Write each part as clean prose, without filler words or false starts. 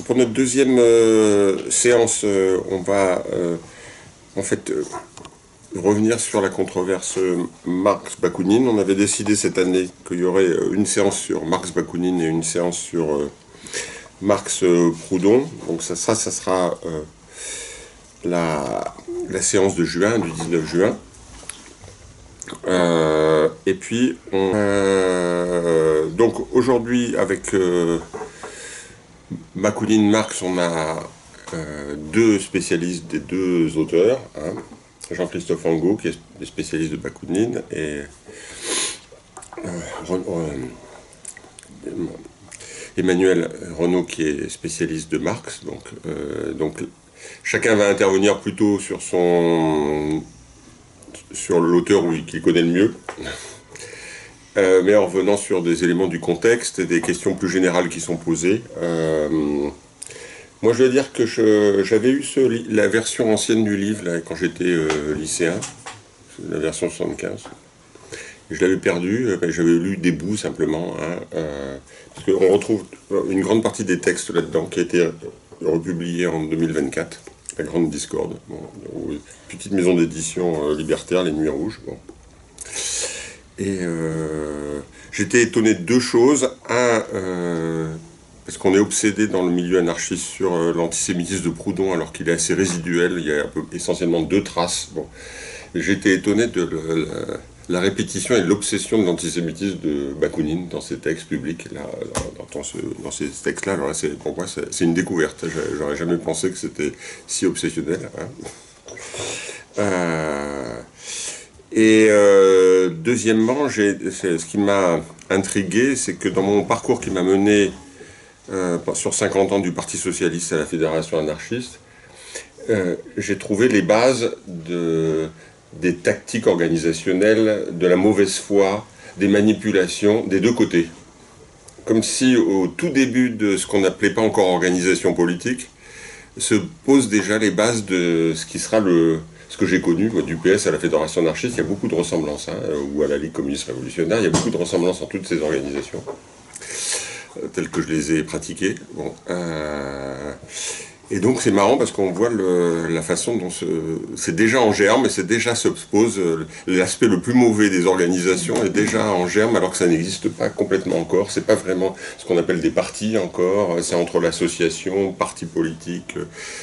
Pour notre deuxième séance, on va en fait revenir sur la controverse Marx-Bakounine. On avait décidé cette année qu'il y aurait une séance sur Marx-Bakounine et une séance sur Marx-Proudhon. Donc ça sera la séance de juin, du 19 juin. Et puis, donc aujourd'hui, avec Bakounine Marx, on a deux spécialistes des deux auteurs, hein. Jean-Christophe Angot, qui est spécialiste de Bakounine, et Emmanuel Renaud, qui est spécialiste de Marx. Donc chacun va intervenir plutôt sur l'auteur qu'il connaît le mieux, mais en revenant sur des éléments du contexte et des questions plus générales qui sont posées. Moi, je dois dire que j'avais eu la version ancienne du livre là, quand j'étais lycéen, la version 75. Je l'avais perdu, j'avais lu des bouts simplement, hein, parce qu'on retrouve une grande partie des textes là-dedans qui a été republié en 2024, La Grande Discorde, petite maison d'édition libertaire, Les Nuits Rouges. Bon. Et j'étais étonné de deux choses. Un, parce qu'on est obsédé dans le milieu anarchiste sur l'antisémitisme de Proudhon, alors qu'il est assez résiduel, il y a essentiellement deux traces. Bon. J'ai été étonné de la répétition et l'obsession de l'antisémitisme de Bakounine dans ses textes publics, là, dans ces textes-là. Alors là, pour moi, c'est une découverte. J'aurais jamais pensé que c'était si obsessionnel. Hein. Deuxièmement, ce qui m'a intrigué, c'est que dans mon parcours qui m'a mené sur 50 ans du Parti Socialiste à la Fédération Anarchiste, j'ai trouvé les bases des tactiques organisationnelles, de la mauvaise foi, des manipulations des deux côtés. Comme si au tout début de ce qu'on n'appelait pas encore organisation politique, se posent déjà les bases de ce qui sera ce que j'ai connu, moi, du PS à la Fédération Anarchiste. Il y a beaucoup de ressemblances, hein, ou à la Ligue communiste révolutionnaire, il y a beaucoup de ressemblances en toutes ces organisations, telles que je les ai pratiquées. Bon, et donc c'est marrant parce qu'on voit la façon dont c'est déjà en germe, et c'est déjà se pose l'aspect le plus mauvais des organisations est déjà en germe alors que ça n'existe pas complètement encore. C'est pas vraiment ce qu'on appelle des partis encore. C'est entre l'association, parti politique,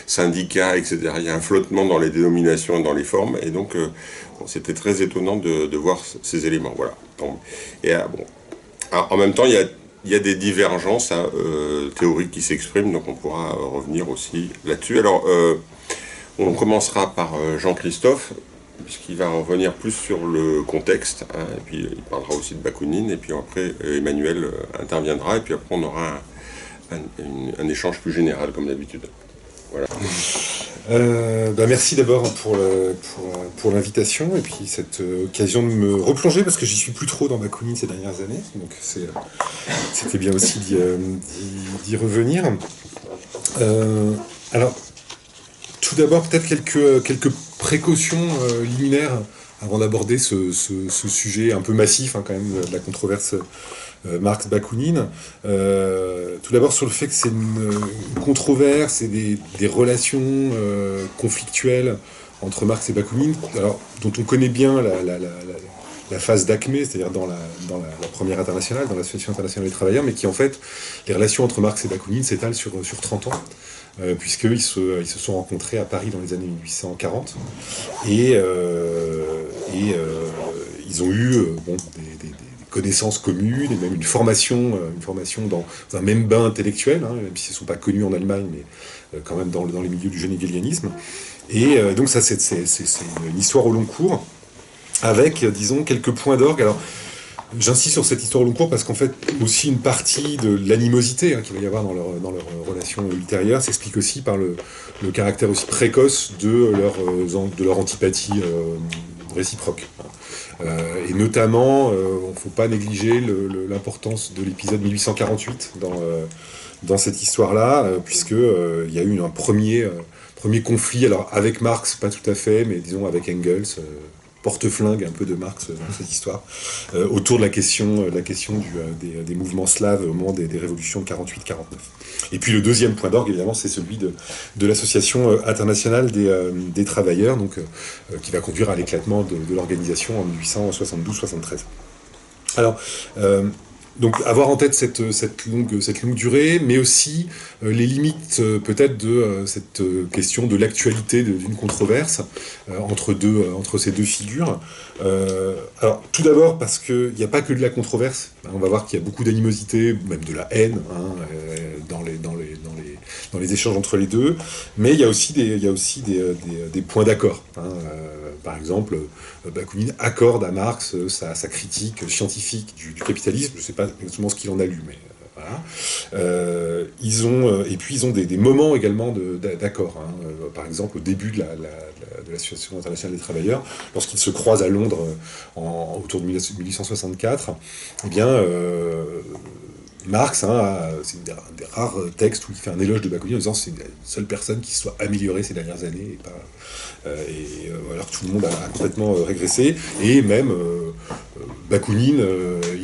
syndicats, etc. Il y a un flottement dans les dénominations et dans les formes, et donc c'était très étonnant de voir ces éléments. Voilà. Alors, en même temps, il y a des divergences théoriques qui s'expriment, donc on pourra revenir aussi là-dessus. Alors, on commencera par Jean-Christophe, puisqu'il va revenir plus sur le contexte, hein, et puis il parlera aussi de Bakounine, et puis après Emmanuel interviendra, et puis après on aura un échange plus général, comme d'habitude. Voilà. Merci d'abord pour l'invitation et puis cette occasion de me replonger parce que j'y suis plus trop dans Bakounine ces dernières années, donc c'était bien aussi d'y revenir. Alors, tout d'abord peut-être quelques précautions liminaires avant d'aborder ce sujet un peu massif, hein, quand même, de la controverse Marx-Bakounine. Tout d'abord sur le fait que c'est une controverse et des relations conflictuelles entre Marx et Bakounine, alors, dont on connaît bien la phase d'Acmé, c'est-à-dire dans la première internationale, dans l'Association internationale des travailleurs, mais qui en fait, les relations entre Marx et Bakounine s'étalent sur 30 ans. Puisqu'ils se sont rencontrés à Paris dans les années 1840 et ils ont eu des connaissances communes et même une formation dans un même bain intellectuel, hein, même s'ils ne sont pas connus en Allemagne, mais quand même dans les milieux du jeune hegelianisme. Et donc ça, c'est une histoire au long cours, avec, disons, quelques points d'orgue. Alors, j'insiste sur cette histoire au long cours parce qu'en fait, aussi une partie de l'animosité, hein, qu'il va y avoir dans leur relation ultérieure s'explique aussi par le caractère aussi précoce de leur antipathie réciproque. Et notamment, il ne faut pas négliger l'importance de l'épisode 1848 dans cette histoire-là, puisqu'il y a eu un premier conflit, alors avec Marx, pas tout à fait, mais disons avec Engels, porte-flingue un peu de Marx dans cette histoire, autour de la question des mouvements slaves au moment des révolutions de 48-49. Et puis le deuxième point d'orgue, évidemment, c'est celui de l'Association internationale des travailleurs, donc, qui va conduire à l'éclatement de l'organisation en 1872-73. Alors, donc avoir en tête cette longue durée, mais aussi les limites peut-être de cette question de l'actualité d'une controverse entre ces deux figures. Alors tout d'abord parce qu'il n'y a pas que de la controverse, on va voir qu'il y a beaucoup d'animosité, même de la haine dans les échanges entre les deux, mais il y a aussi des points d'accord. Par exemple, Bakounine accorde à Marx sa critique scientifique du capitalisme. Je ne sais pas exactement ce qu'il en a lu, mais voilà. Et puis ils ont des moments également d'accord. Par exemple, au début de l'Association internationale des travailleurs, lorsqu'ils se croisent à Londres autour de 1864, eh bien, Marx, c'est un des rares textes où il fait un éloge de Bakounine en disant que c'est la seule personne qui se soit améliorée ces dernières années, alors que tout le monde a complètement régressé, et même Bakounine,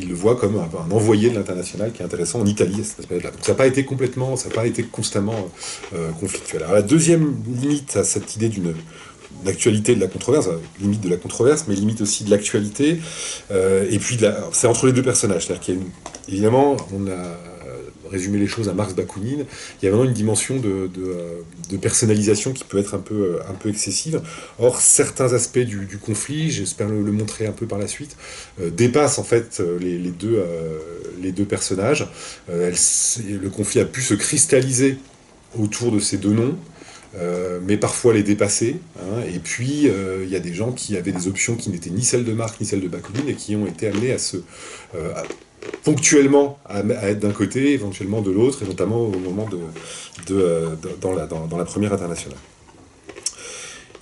il le voit comme un envoyé de l'international qui est intéressant en Italie à cette période-là. Donc ça n'a pas été constamment conflictuel. Alors la deuxième limite à cette idée d'une actualité de la controverse, limite de la controverse, mais limite aussi de l'actualité, et puis c'est entre les deux personnages, c'est-à-dire qu'il y a évidemment, on a résumé les choses à Marx Bakounine, il y a vraiment une dimension de personnalisation qui peut être un peu excessive. Or, certains aspects du conflit, j'espère le montrer un peu par la suite, dépassent en fait les deux personnages. Le conflit a pu se cristalliser autour de ces deux noms, mais parfois les dépasser. Et puis, il y a des gens qui avaient des options qui n'étaient ni celles de Marx ni celles de Bakounine et qui ont été amenés ponctuellement à être d'un côté, éventuellement de l'autre, et notamment au moment dans la première internationale.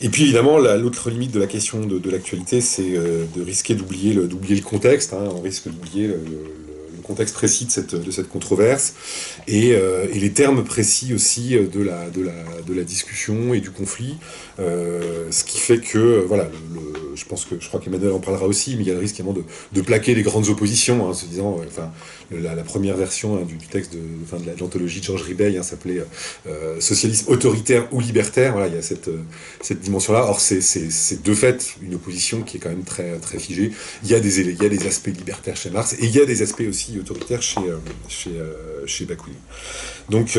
Et puis évidemment, l'autre limite de la question de l'actualité, c'est de risquer d'oublier le contexte. On risque d'oublier le contexte précis de cette controverse et les termes précis aussi de la discussion et du conflit, ce qui fait que voilà, je crois qu'Emmanuel en parlera aussi, mais il y a le risque évidemment de plaquer les grandes oppositions, se disant la première version du texte de l'anthologie de Georges Ribeil s'appelait socialisme autoritaire ou libertaire. Voilà, il y a cette dimension-là. Or c'est de fait une opposition qui est quand même très très figée. Il y a des aspects libertaires chez Marx et il y a des aspects aussi autoritaires chez Bakounine. Donc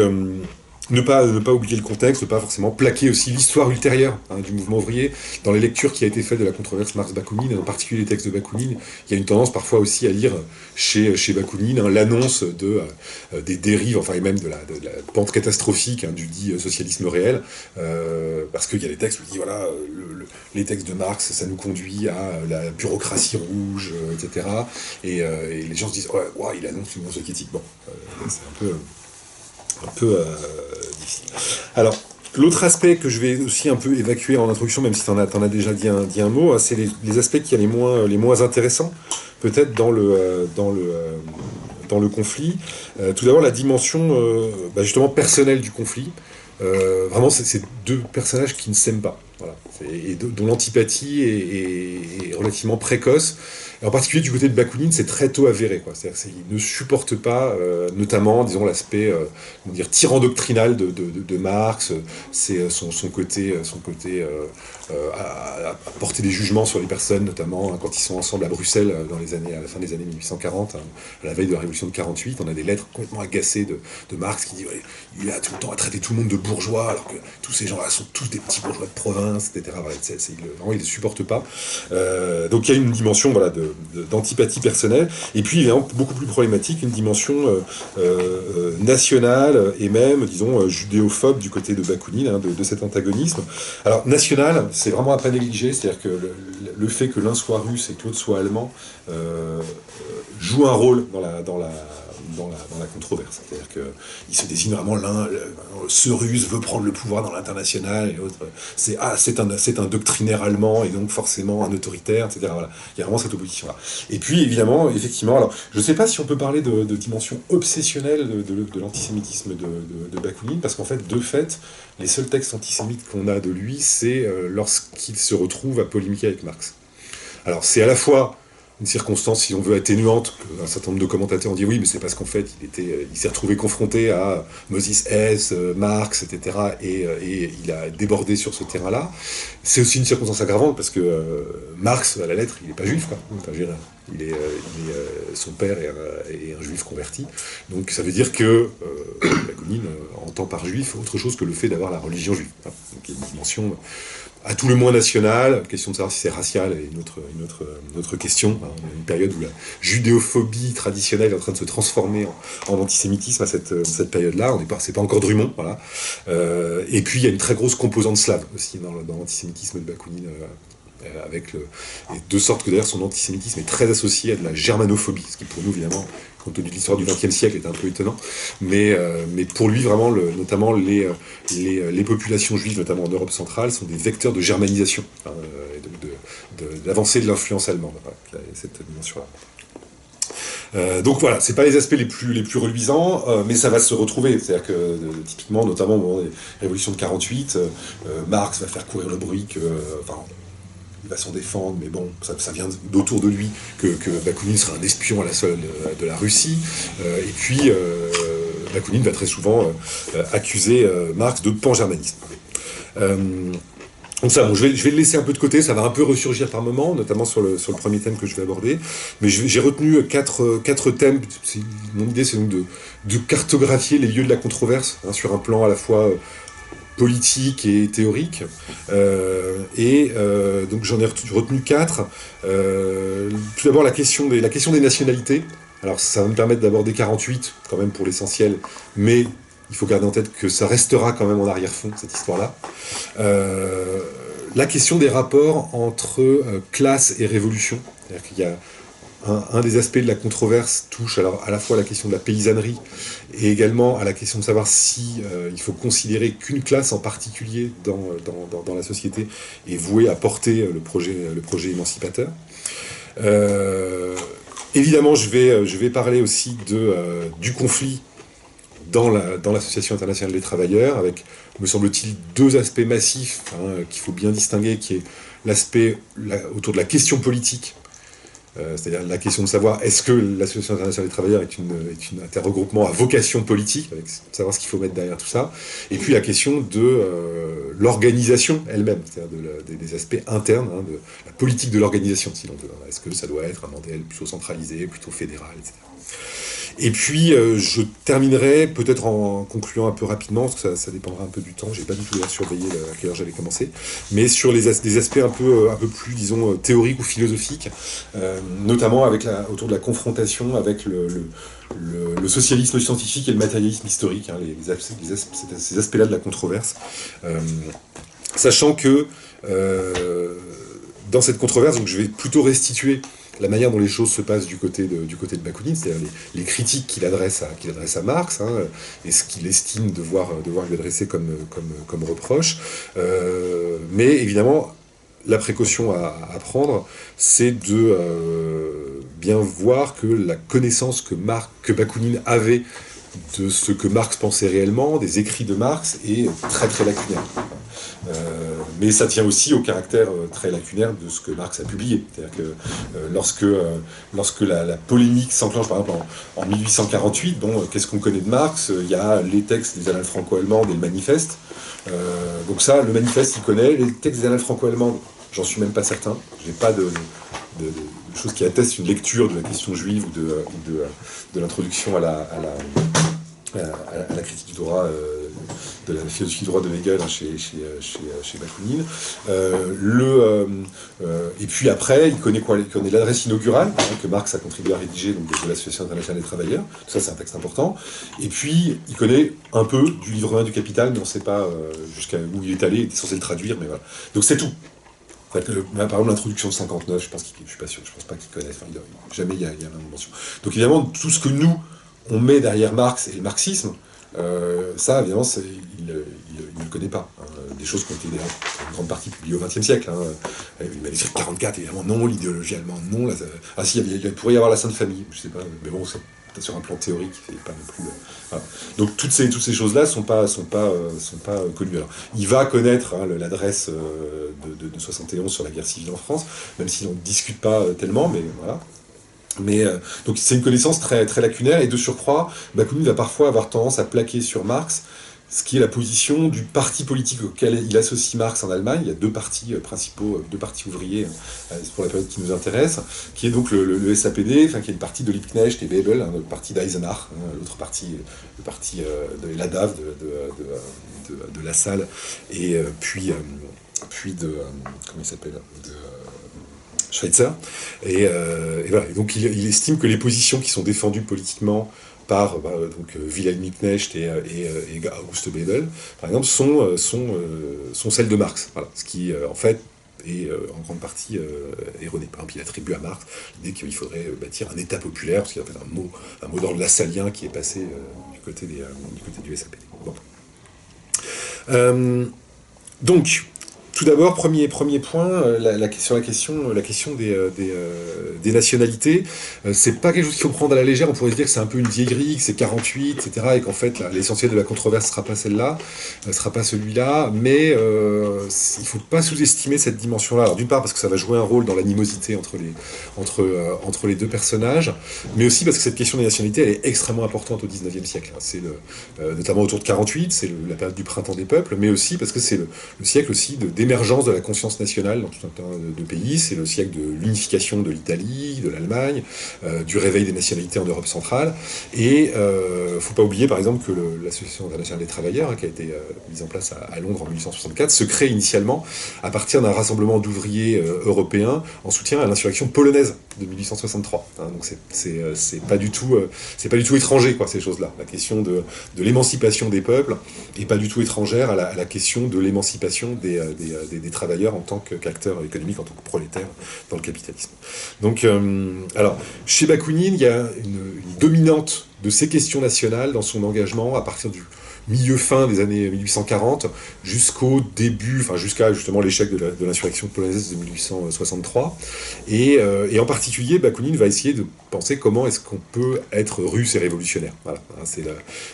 ne pas oublier le contexte, ne pas forcément plaquer aussi l'histoire ultérieure du mouvement ouvrier. Dans les lectures qui a été faites de la controverse Marx-Bakounine, en particulier les textes de Bakounine, il y a une tendance parfois aussi à lire chez Bakounine l'annonce des dérives, enfin et même de la pente catastrophique du dit socialisme réel, parce qu'il y a des textes où il dit voilà, les textes de Marx, ça nous conduit à la bureaucratie rouge, etc. Et les gens se disent ouais, il annonce une soviétique. Bon, c'est un peu difficile. Alors, l'autre aspect que je vais aussi un peu évacuer en introduction, même si t'en as déjà dit un mot, c'est les aspects qui sont les moins intéressants, peut-être dans le conflit. Tout d'abord, la dimension justement personnelle du conflit. Vraiment, c'est deux personnages qui ne s'aiment pas. Voilà. Et dont l'antipathie est relativement précoce. Et en particulier du côté de Bakounine, c'est très tôt avéré, quoi. C'est-à-dire qu'il ne supporte pas, notamment, disons, l'aspect tyran doctrinal de Marx, c'est son côté à porter des jugements sur les personnes, notamment quand ils sont ensemble à Bruxelles à la fin des années 1840, à la veille de la Révolution de 48. On a des lettres complètement agacées de Marx qui dit il a tout le temps à traiter tout le monde de bourgeois, alors que tous ces gens-là sont tous des petits bourgeois de province, etc. Voilà, vraiment, il ne supporte pas. Donc il y a une dimension d'antipathie personnelle, et puis évidemment beaucoup plus problématique, une dimension nationale et même, disons, judéophobe du côté de Bakounine, de cet antagonisme. Alors national, c'est vraiment à pas négliger, c'est-à-dire que le fait que l'un soit russe et que l'autre soit allemand joue un rôle dans la controverse. C'est-à-dire qu'il se désigne vraiment ce russe veut prendre le pouvoir dans l'international, et l'autre, c'est un doctrinaire allemand, et donc forcément un autoritaire, etc. Voilà. Il y a vraiment cette opposition-là. Et puis, évidemment, effectivement, alors, je ne sais pas si on peut parler de dimension obsessionnelle de l'antisémitisme de Bakounine, parce qu'en fait, de fait, les seuls textes antisémites qu'on a de lui, c'est lorsqu'il se retrouve à polémiquer avec Marx. Alors c'est à la fois une circonstance, si on veut, atténuante. Un certain nombre de commentateurs ont dit oui, mais c'est parce qu'en fait, il s'est retrouvé confronté à Moses Hess, Marx, etc., et il a débordé sur ce terrain-là. C'est aussi une circonstance aggravante parce que Marx, à la lettre, il n'est pas juif, quoi. Enfin, je veux dire, son père est un juif converti. Donc ça veut dire que Bakounine entend par juif autre chose que le fait d'avoir la religion juive. Donc il y a une dimension à tout le moins national. Question de savoir si c'est racial est une autre question. On a une période où la judéophobie traditionnelle est en train de se transformer en antisémitisme à cette période-là. C'est pas encore Drummond, voilà. Et puis il y a une très grosse composante slave aussi dans l'antisémitisme de Bakounine. Et de sorte que d'ailleurs son antisémitisme est très associé à de la germanophobie, ce qui pour nous évidemment, compte tenu de l'histoire du XXe siècle, est un peu étonnant, mais pour lui vraiment, notamment les populations juives, notamment en Europe centrale, sont des vecteurs de germanisation, et donc d'avancée de l'influence allemande, voilà, cette dimension-là. Donc voilà, c'est pas les aspects les plus reluisants, mais ça va se retrouver. C'est-à-dire que typiquement, notamment au moment des révolutions de 48, Marx va faire courir le bruit que, il va s'en défendre, mais bon, ça vient d'autour de lui que Bakounine sera un espion à la solde de la Russie. Et puis, Bakounine va très souvent accuser Marx de pan-germanisme. Donc ça, bon, je vais le laisser un peu de côté, ça va un peu ressurgir par moment, notamment sur le premier thème que je vais aborder. Mais j'ai retenu quatre thèmes. Mon idée, c'est donc de cartographier les lieux de la controverse, sur un plan à la fois politique et théorique. Donc j'en ai retenu 4. Tout d'abord, la question des nationalités. Alors ça va me permettre d'aborder 48, quand même pour l'essentiel, mais il faut garder en tête que ça restera quand même en arrière-fond, cette histoire-là. La question des rapports entre classe et révolution. C'est-à-dire qu'il y a un des aspects de la controverse touche alors à la fois à la question de la paysannerie et également à la question de savoir si il faut considérer qu'une classe en particulier dans la société est vouée à porter le projet émancipateur. Évidemment, je vais parler aussi du conflit dans l'Association internationale des travailleurs, avec, me semble-t-il, 2 aspects massifs qu'il faut bien distinguer, qui est l'aspect autour de la question politique, c'est-à-dire la question de savoir est-ce que l'Association internationale des travailleurs est un regroupement à vocation politique, avec savoir ce qu'il faut mettre derrière tout ça, et puis la question de l'organisation elle-même, c'est-à-dire des aspects internes, de la politique de l'organisation, si l'on veut. Est-ce que ça doit être un modèle plutôt centralisé, plutôt fédéral, etc. Et puis, je terminerai peut-être en concluant un peu rapidement, parce que ça dépendra un peu du temps, j'ai pas du tout surveillé à quelle heure j'allais commencer, mais sur des aspects un peu plus, disons, théoriques ou philosophiques, notamment autour de la confrontation avec le socialisme scientifique et le matérialisme historique, ces aspects-là de la controverse. Sachant que dans cette controverse, donc je vais plutôt restituer la manière dont les choses se passent du côté de Bakounine, c'est-à-dire les critiques qu'il adresse à Marx, et ce qu'il estime devoir lui adresser comme reproche. Mais évidemment, la précaution à prendre, c'est de bien voir que la connaissance que Bakounine avait de ce que Marx pensait réellement, des écrits de Marx, est très très lacunaire. Mais ça tient aussi au caractère très lacunaire de ce que Marx a publié. C'est-à-dire que lorsque la polémique s'enclenche, par exemple en 1848, qu'est-ce qu'on connaît de Marx? Il y a les textes des annales franco-allemandes et le manifeste. Donc ça, le manifeste, il connaît. Les textes des annales franco-allemandes, j'en suis même pas certain. J'ai pas de choses qui attestent une lecture de la question juive ou de l'introduction à la critique du droit, de la philosophie du droit de Hegel chez Bakounine. Et puis après, il connaît quoi? Il connaît l'adresse inaugurale que Marx a contribué à rédiger, donc de l'Association internationale des travailleurs. Ça, c'est un texte important. Et puis, il connaît un peu du livre 1 du Capital, mais on ne sait pas jusqu'à où il est allé. Il était censé le traduire, mais voilà. Donc c'est tout. En fait, par exemple, l'introduction de 59, je suis pas sûr, je pense pas qu'il connaisse. Enfin, jamais il y a une mention. Donc évidemment, tout ce que nous on met derrière Marx et le marxisme, ça, évidemment, il ne le connaît pas. Des choses qui ont été, en grande partie, publiées au XXe siècle. Il m'a dit 44, évidemment, non, l'idéologie allemande, non. Si, il pourrait y avoir la Sainte Famille, je sais pas, mais bon, sur un plan théorique, c'est pas non plus. Voilà. Donc toutes ces choses-là sont pas connues. Alors, il va connaître l'adresse de 71 sur la guerre civile en France, même si on ne discute pas tellement, mais voilà. Mais donc c'est une connaissance très très lacunaire, et de surcroît, Bakounine va parfois avoir tendance à plaquer sur Marx ce qui est la position du parti politique auquel il associe Marx en Allemagne. Il y a deux partis principaux, deux partis ouvriers pour la période qui nous intéresse, qui est donc le SAPD, enfin, qui est le parti de Liebknecht et Bebel, le parti d'Eisenach, l'autre parti, le parti de l'ADAV, de Lassalle, et puis comment il s'appelle, de Schweitzer. Et voilà. Et donc il estime que les positions qui sont défendues politiquement par donc Wilhelm Liebknecht et August Bebel, par exemple, sont celles de Marx. Voilà. Ce qui, en fait, est en grande partie erroné. Par exemple, il attribue à Marx l'idée qu'il faudrait bâtir un État populaire, parce qu'il y a en fait un mot d'ordre lassalien qui est passé du côté du SAPD. Bon. Donc, tout d'abord, premier point, sur la question des nationalités, c'est pas quelque chose qu'il faut prendre à la légère. On pourrait se dire que c'est un peu une vieillerie, que c'est 48, etc., et qu'en fait, l'essentiel de la controverse sera pas celle-là, sera pas celui-là, mais il faut pas sous-estimer cette dimension-là. Alors, d'une part, parce que ça va jouer un rôle dans l'animosité entre les deux personnages, mais aussi parce que cette question des nationalités, elle est extrêmement importante au XIXe siècle. C'est notamment autour de 48, c'est la période du printemps des peuples, mais aussi parce que c'est le siècle aussi d'émergence de la conscience nationale dans tout un tas de pays. C'est le siècle de l'unification de l'Italie, de l'Allemagne, du réveil des nationalités en Europe centrale. Et faut pas oublier par exemple que l'Association internationale des travailleurs, qui a été mise en place à Londres en 1864, se crée initialement à partir d'un rassemblement d'ouvriers européens en soutien à l'insurrection polonaise de 1863. Donc c'est pas du tout étranger, quoi, ces choses-là. La question de l'émancipation des peuples est pas du tout étrangère à la question de l'émancipation des travailleurs en tant qu'acteurs économiques, en tant que prolétaires dans le capitalisme. Donc, alors, chez Bakounine, il y a une dominante de ces questions nationales dans son engagement à partir du milieu-fin des années 1840 jusqu'au début, enfin jusqu'à justement l'échec de l'insurrection polonaise de 1863. Et en particulier, Bakounine va essayer de penser comment est-ce qu'on peut être russe et révolutionnaire. Voilà,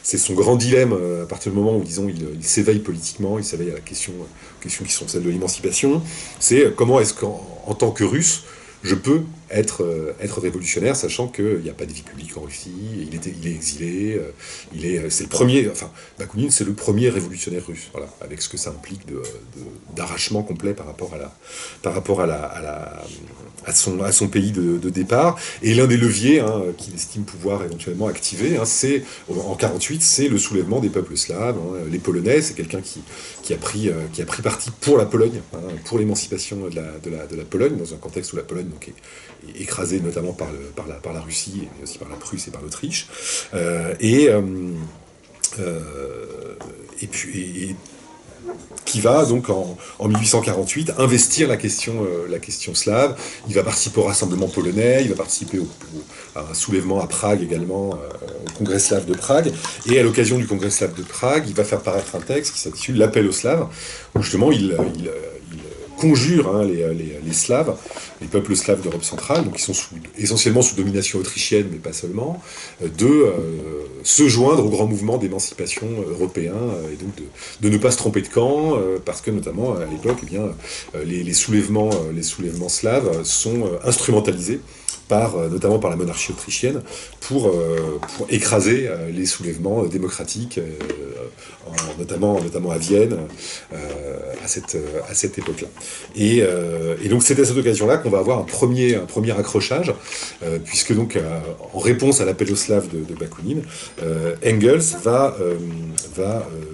c'est son grand dilemme à partir du moment où, disons, il s'éveille politiquement, il s'éveille à la questions qui sont celles de l'émancipation. C'est comment est-ce qu'en tant que russe, je peux être révolutionnaire, sachant qu'il n'y a pas de vie publique en Russie, il est exilé, c'est le premier, enfin, Bakounine, c'est le premier révolutionnaire russe, voilà, avec ce que ça implique d'arrachement complet par rapport à son pays de départ. Et l'un des leviers qu'il estime pouvoir éventuellement activer, c'est, en 48, c'est le soulèvement des peuples slaves. Les Polonais, c'est quelqu'un qui a pris parti pour la Pologne, pour l'émancipation de la Pologne, dans un contexte où la Pologne donc, est écrasée notamment par la Russie, mais aussi par la Prusse et par l'Autriche. Et qui va donc en 1848 investir la question slave. Il va participer au rassemblement polonais, il va participer à un soulèvement à Prague également, au congrès slave de Prague, et à l'occasion du congrès slave de Prague, il va faire paraître un texte qui s'intitule L'Appel aux Slaves, où justement il conjure les Slaves, les peuples slaves d'Europe centrale, donc qui sont essentiellement sous domination autrichienne, mais pas seulement, de se joindre au grand mouvement d'émancipation européen, et donc de ne pas se tromper de camp, parce que notamment à l'époque, eh bien, les soulèvements slaves sont instrumentalisés notamment par la monarchie autrichienne, pour écraser les soulèvements démocratiques, notamment à Vienne, à cette époque-là. Et donc c'est à cette occasion-là qu'on va avoir un premier accrochage, puisque donc en réponse à l'appel aux Slaves de Bakounine, Engels va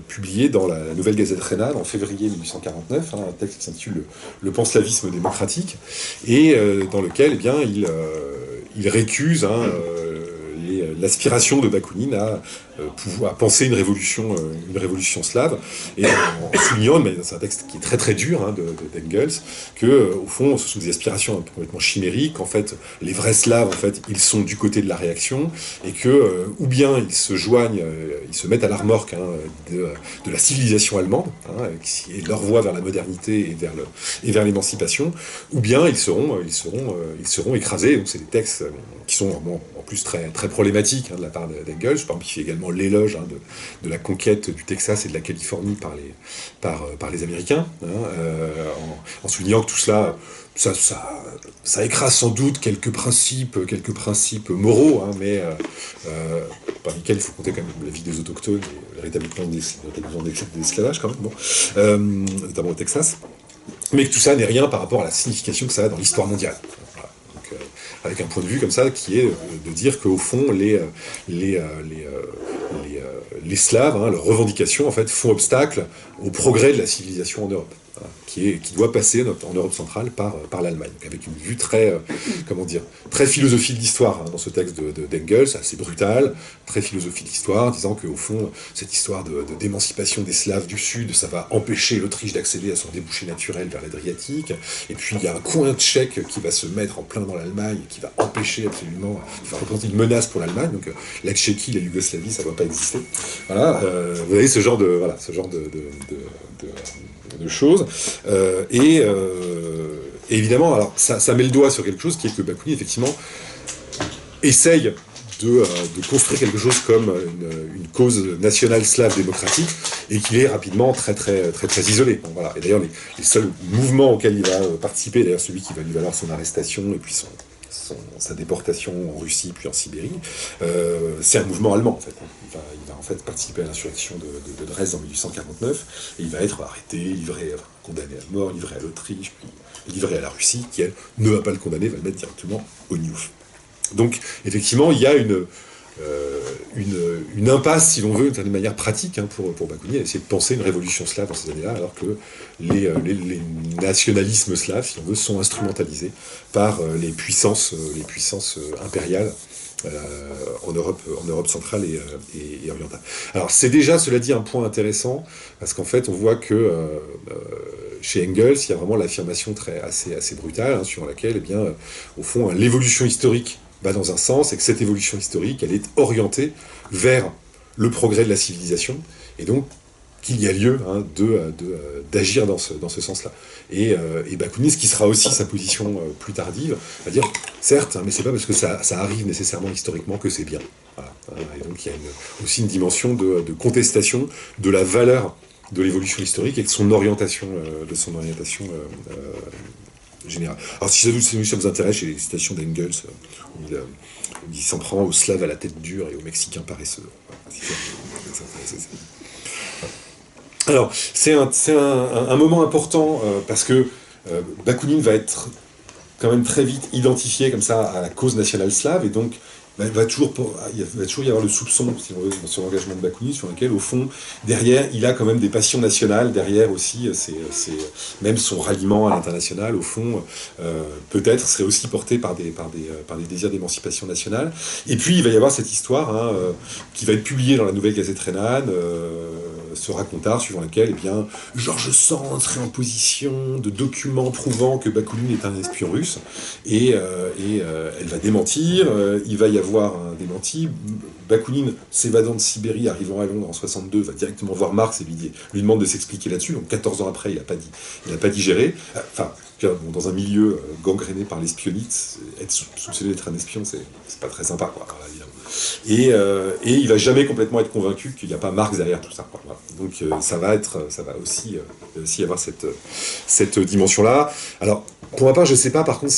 publier dans la Nouvelle Gazette rhénane en février 1849 un texte qui s'intitule Le panslavisme démocratique, et dans lequel eh bien il récuse l'aspiration de Bakounine à penser une révolution slave, et en soulignant, mais c'est un texte qui est très très dur d'Engels, que au fond ce sont des aspirations complètement chimériques. En fait, les vrais Slaves, en fait, ils sont du côté de la réaction, et que ou bien ils se joignent, ils se mettent à la remorque de la civilisation allemande, et leur voie vers la modernité et vers l'émancipation, ou bien ils seront écrasés. Donc c'est des textes qui sont en plus très très problématiques, critique de la part d'Engels. Par exemple, il fait également l'éloge de la conquête du Texas et de la Californie par les Américains, en soulignant que tout cela, ça écrase sans doute quelques principes moraux, mais parmi lesquels il faut compter quand même la vie des autochtones et le rétablissement de l'esclavage quand même, notamment au Texas. Mais que tout ça n'est rien par rapport à la signification que ça a dans l'histoire mondiale. Voilà. Donc, avec un point de vue comme ça qui est de dire qu'au fond les Slaves, leurs revendications en fait font obstacle au progrès de la civilisation en Europe, qui doit passer en Europe centrale par l'Allemagne, avec une vue très très philosophie de l'histoire dans ce texte d'Engels, assez brutal, très philosophie de l'histoire, disant qu'au fond cette histoire d'émancipation des Slaves du Sud, ça va empêcher l'Autriche d'accéder à son débouché naturel vers l'Adriatique, et puis il y a un coin tchèque qui va se mettre en plein dans l'Allemagne, qui va empêcher absolument, qui va représenter une menace pour l'Allemagne, donc la Tchéquie, la Yougoslavie, ça ne va pas exister. Voilà, vous avez ce genre de choses. Et évidemment, alors ça met le doigt sur quelque chose qui est que Bakounine, effectivement, essaye de construire quelque chose comme une cause nationale slave démocratique, et qu'il est rapidement très isolé. Bon, voilà. Et d'ailleurs, les seuls mouvements auxquels il va participer, d'ailleurs celui qui va lui valoir son arrestation et puis sa déportation en Russie puis en Sibérie, c'est un mouvement allemand en fait. Il va en fait participer à l'insurrection de Dresde en 1849, et il va être arrêté, condamné à mort, livré à l'Autriche, puis livré à la Russie, qui elle ne va pas le condamner, va le mettre directement au Niouf. Donc effectivement, il y a une impasse, si l'on veut, d'une manière pratique, pour Bakounine, essayer de penser une révolution slave dans ces années-là, alors que les nationalismes slaves, si l'on veut, sont instrumentalisés par les puissances impériales en Europe centrale et orientale. Alors c'est déjà, cela dit, un point intéressant, parce qu'en fait on voit que chez Engels, il y a vraiment l'affirmation assez brutale, sur laquelle, au fond, l'évolution historique va dans un sens, et que cette évolution historique, elle est orientée vers le progrès de la civilisation, et donc qu'il y a lieu d'agir dans ce sens-là. Et Bakounine, ce qui sera aussi sa position plus tardive, va dire, certes, mais c'est pas parce que ça arrive nécessairement historiquement que c'est bien. Voilà. Et donc il y a aussi une dimension de contestation de la valeur de l'évolution historique et de son orientation générale. Alors si ça vous intéresse, j'ai les citations d'Engels, où il s'en prend aux Slaves à la tête dure et aux Mexicains paresseux. Alors, c'est un moment important parce que Bakounine va être quand même très vite identifié comme ça à la cause nationale slave, et donc il va toujours y avoir le soupçon, si on veut, sur l'engagement de Bakounine, sur lequel, au fond, derrière, il a quand même des passions nationales, derrière aussi, même son ralliement à l'international, au fond, peut-être serait aussi porté par des désirs d'émancipation nationale. Et puis, il va y avoir cette histoire qui va être publiée dans la Nouvelle Gazette rhénane, ce racontard suivant lequel, Georges Sand serait en position de documents prouvant que Bakounine est un espion russe, et elle va démentir, il va y avoir un démenti. Bakounine, s'évadant de Sibérie, arrivant à Londres en 62, va directement voir Marx et lui demande de s'expliquer là-dessus. Donc 14 ans après, il n'a pas digéré. Dans un milieu gangréné par l'espionnite, être soupçonné d'être un espion, c'est pas très sympa, quoi. Voilà, évidemment. Et il va jamais complètement être convaincu qu'il n'y a pas Marx derrière tout ça, quoi. Voilà. Donc ça va aussi y avoir cette dimension-là. Alors, pour ma part, je ne sais pas, par contre,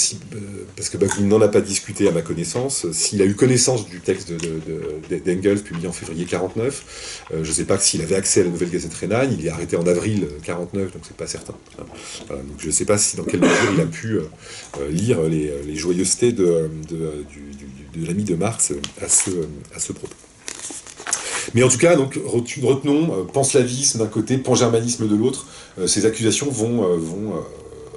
parce que Bakounine n'en a pas discuté à ma connaissance, s'il a eu connaissance du texte d'Engels publié en février 49, je ne sais pas s'il avait accès à la Nouvelle Gazette rhénane, il est arrêté en avril 49, donc c'est pas certain. Voilà, donc je ne sais pas dans quelle mesure il a pu lire les joyeusetés de l'ami de Marx à ce propos. Mais en tout cas, donc, retenons, panslavisme d'un côté, pangermanisme de l'autre, ces accusations vont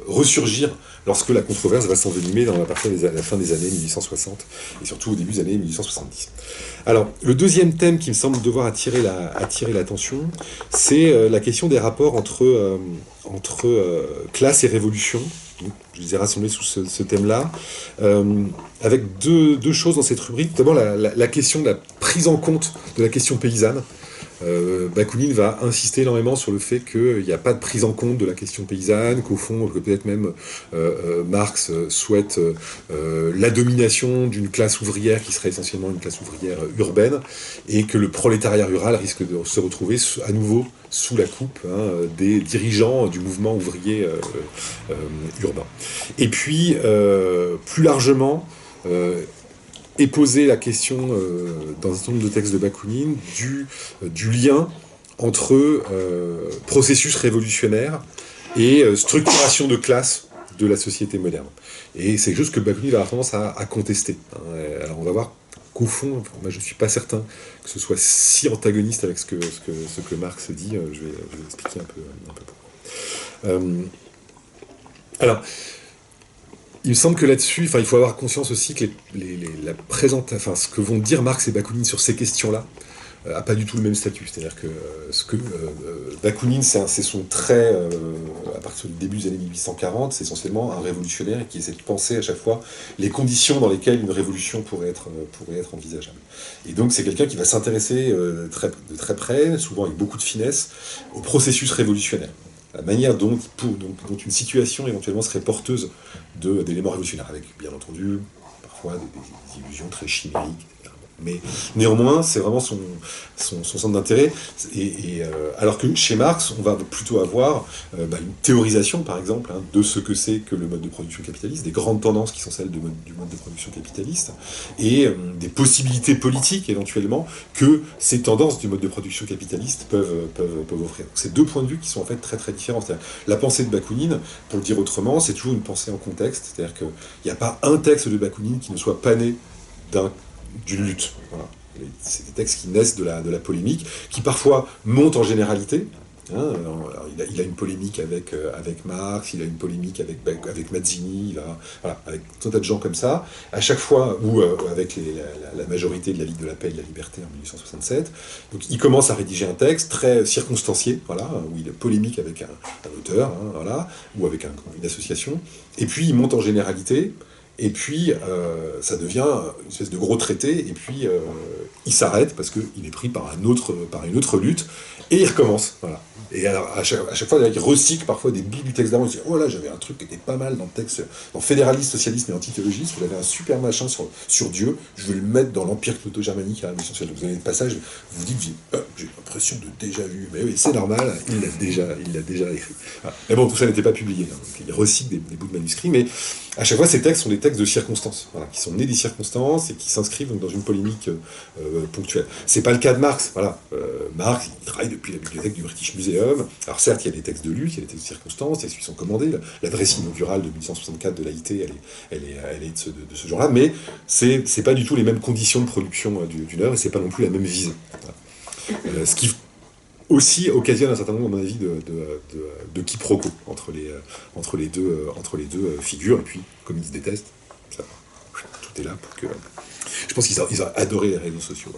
ressurgir lorsque la controverse va s'envenimer à la fin des années 1860 et surtout au début des années 1870. Alors, le deuxième thème qui me semble devoir attirer l'attention, c'est la question des rapports entre classe et révolution. Donc, je les ai rassemblés sous ce thème-là, avec deux choses dans cette rubrique. D'abord, la question de la prise en compte de la question paysanne Bakounine va insister énormément sur le fait qu'il n'y a pas de prise en compte de la question paysanne, qu'au fond, que peut-être même Marx souhaite la domination d'une classe ouvrière qui serait essentiellement une classe ouvrière urbaine, et que le prolétariat rural risque de se retrouver à nouveau sous la coupe des dirigeants du mouvement ouvrier urbain. Et puis, plus largement, est posée la question, dans un certain nombre de textes de Bakounine, du lien entre processus révolutionnaire et structuration de classe de la société moderne. Et c'est juste que Bakounine va avoir tendance à contester. Alors on va voir qu'au fond, moi je ne suis pas certain que ce soit si antagoniste avec ce que Marx dit. Je vais expliquer un peu pourquoi. Alors, il me semble que là-dessus, il faut avoir conscience aussi que ce que vont dire Marx et Bakounine sur ces questions-là a pas du tout le même statut. C'est-à-dire que Bakounine, c'est son trait à partir du début des années 1840, c'est essentiellement un révolutionnaire qui essaie de penser à chaque fois les conditions dans lesquelles une révolution pourrait être envisageable. Et donc c'est quelqu'un qui va s'intéresser de très près, souvent avec beaucoup de finesse, au processus révolutionnaire. La manière dont une situation éventuellement serait porteuse d'éléments révolutionnaires, avec bien entendu parfois des illusions très chimériques, etc. Mais néanmoins, c'est vraiment son centre d'intérêt. Alors que chez Marx, on va plutôt avoir une théorisation, par exemple, de ce que c'est que le mode de production capitaliste, des grandes tendances qui sont celles du mode de production capitaliste, et des possibilités politiques, éventuellement, que ces tendances du mode de production capitaliste peuvent offrir. Donc, c'est deux points de vue qui sont en fait très très différents. C'est-à-dire, la pensée de Bakounine, pour le dire autrement, c'est toujours une pensée en contexte. C'est-à-dire qu'il n'y a pas un texte de Bakounine qui ne soit pas né d'une lutte. Voilà. C'est des textes qui naissent de la polémique, qui parfois montent en généralité. Alors, il a une polémique avec Marx, il a une polémique avec Mazzini, avec tout un tas de gens comme ça, à chaque fois, ou avec la majorité de la Ligue de la Paix et de la Liberté en 1867. Donc il commence à rédiger un texte très circonstancié, où il est polémique avec un auteur, ou avec une association, et puis il monte en généralité. Et puis, ça devient une espèce de gros traité, et puis il s'arrête parce qu'il est pris par une autre lutte, et il recommence. Voilà. Et alors, à chaque fois, il recycle parfois des bouts du texte d'avant. Il dit, oh là, j'avais un truc qui était pas mal dans le texte, dans Fédéraliste, Socialisme et Antithéologiste, j'avais un super machin sur Dieu, je vais le mettre dans l'Empire Cloto-Germanique à la Révolution sociale. Donc, vous avez des passages, vous dites, j'ai l'impression de déjà vu. Mais oui, c'est normal, il l'a déjà écrit. Voilà. Mais bon, tout ça n'était pas publié. Donc, il recycle des bouts de manuscrits, mais à chaque fois, ces textes sont des textes de circonstances, qui sont nés des circonstances et qui s'inscrivent donc dans une polémique ponctuelle. C'est pas le cas de Marx. Marx, il travaille depuis la bibliothèque du British Museum. Alors certes, il y a des textes de lutte, il y a des textes de circonstances, il y a ceux qui sont commandés. L'adresse inaugurale de 1864 de l'AIT, elle est de ce genre-là, mais c'est pas du tout les mêmes conditions de production d'une œuvre, et c'est pas non plus la même visée. Voilà. Ce qui aussi occasionne un certain nombre, à mon avis, de quiproquos entre les deux figures, et puis, comme ils se détestent, ça, tout est là pour que... Je pense qu'ils auraient adoré les réseaux sociaux.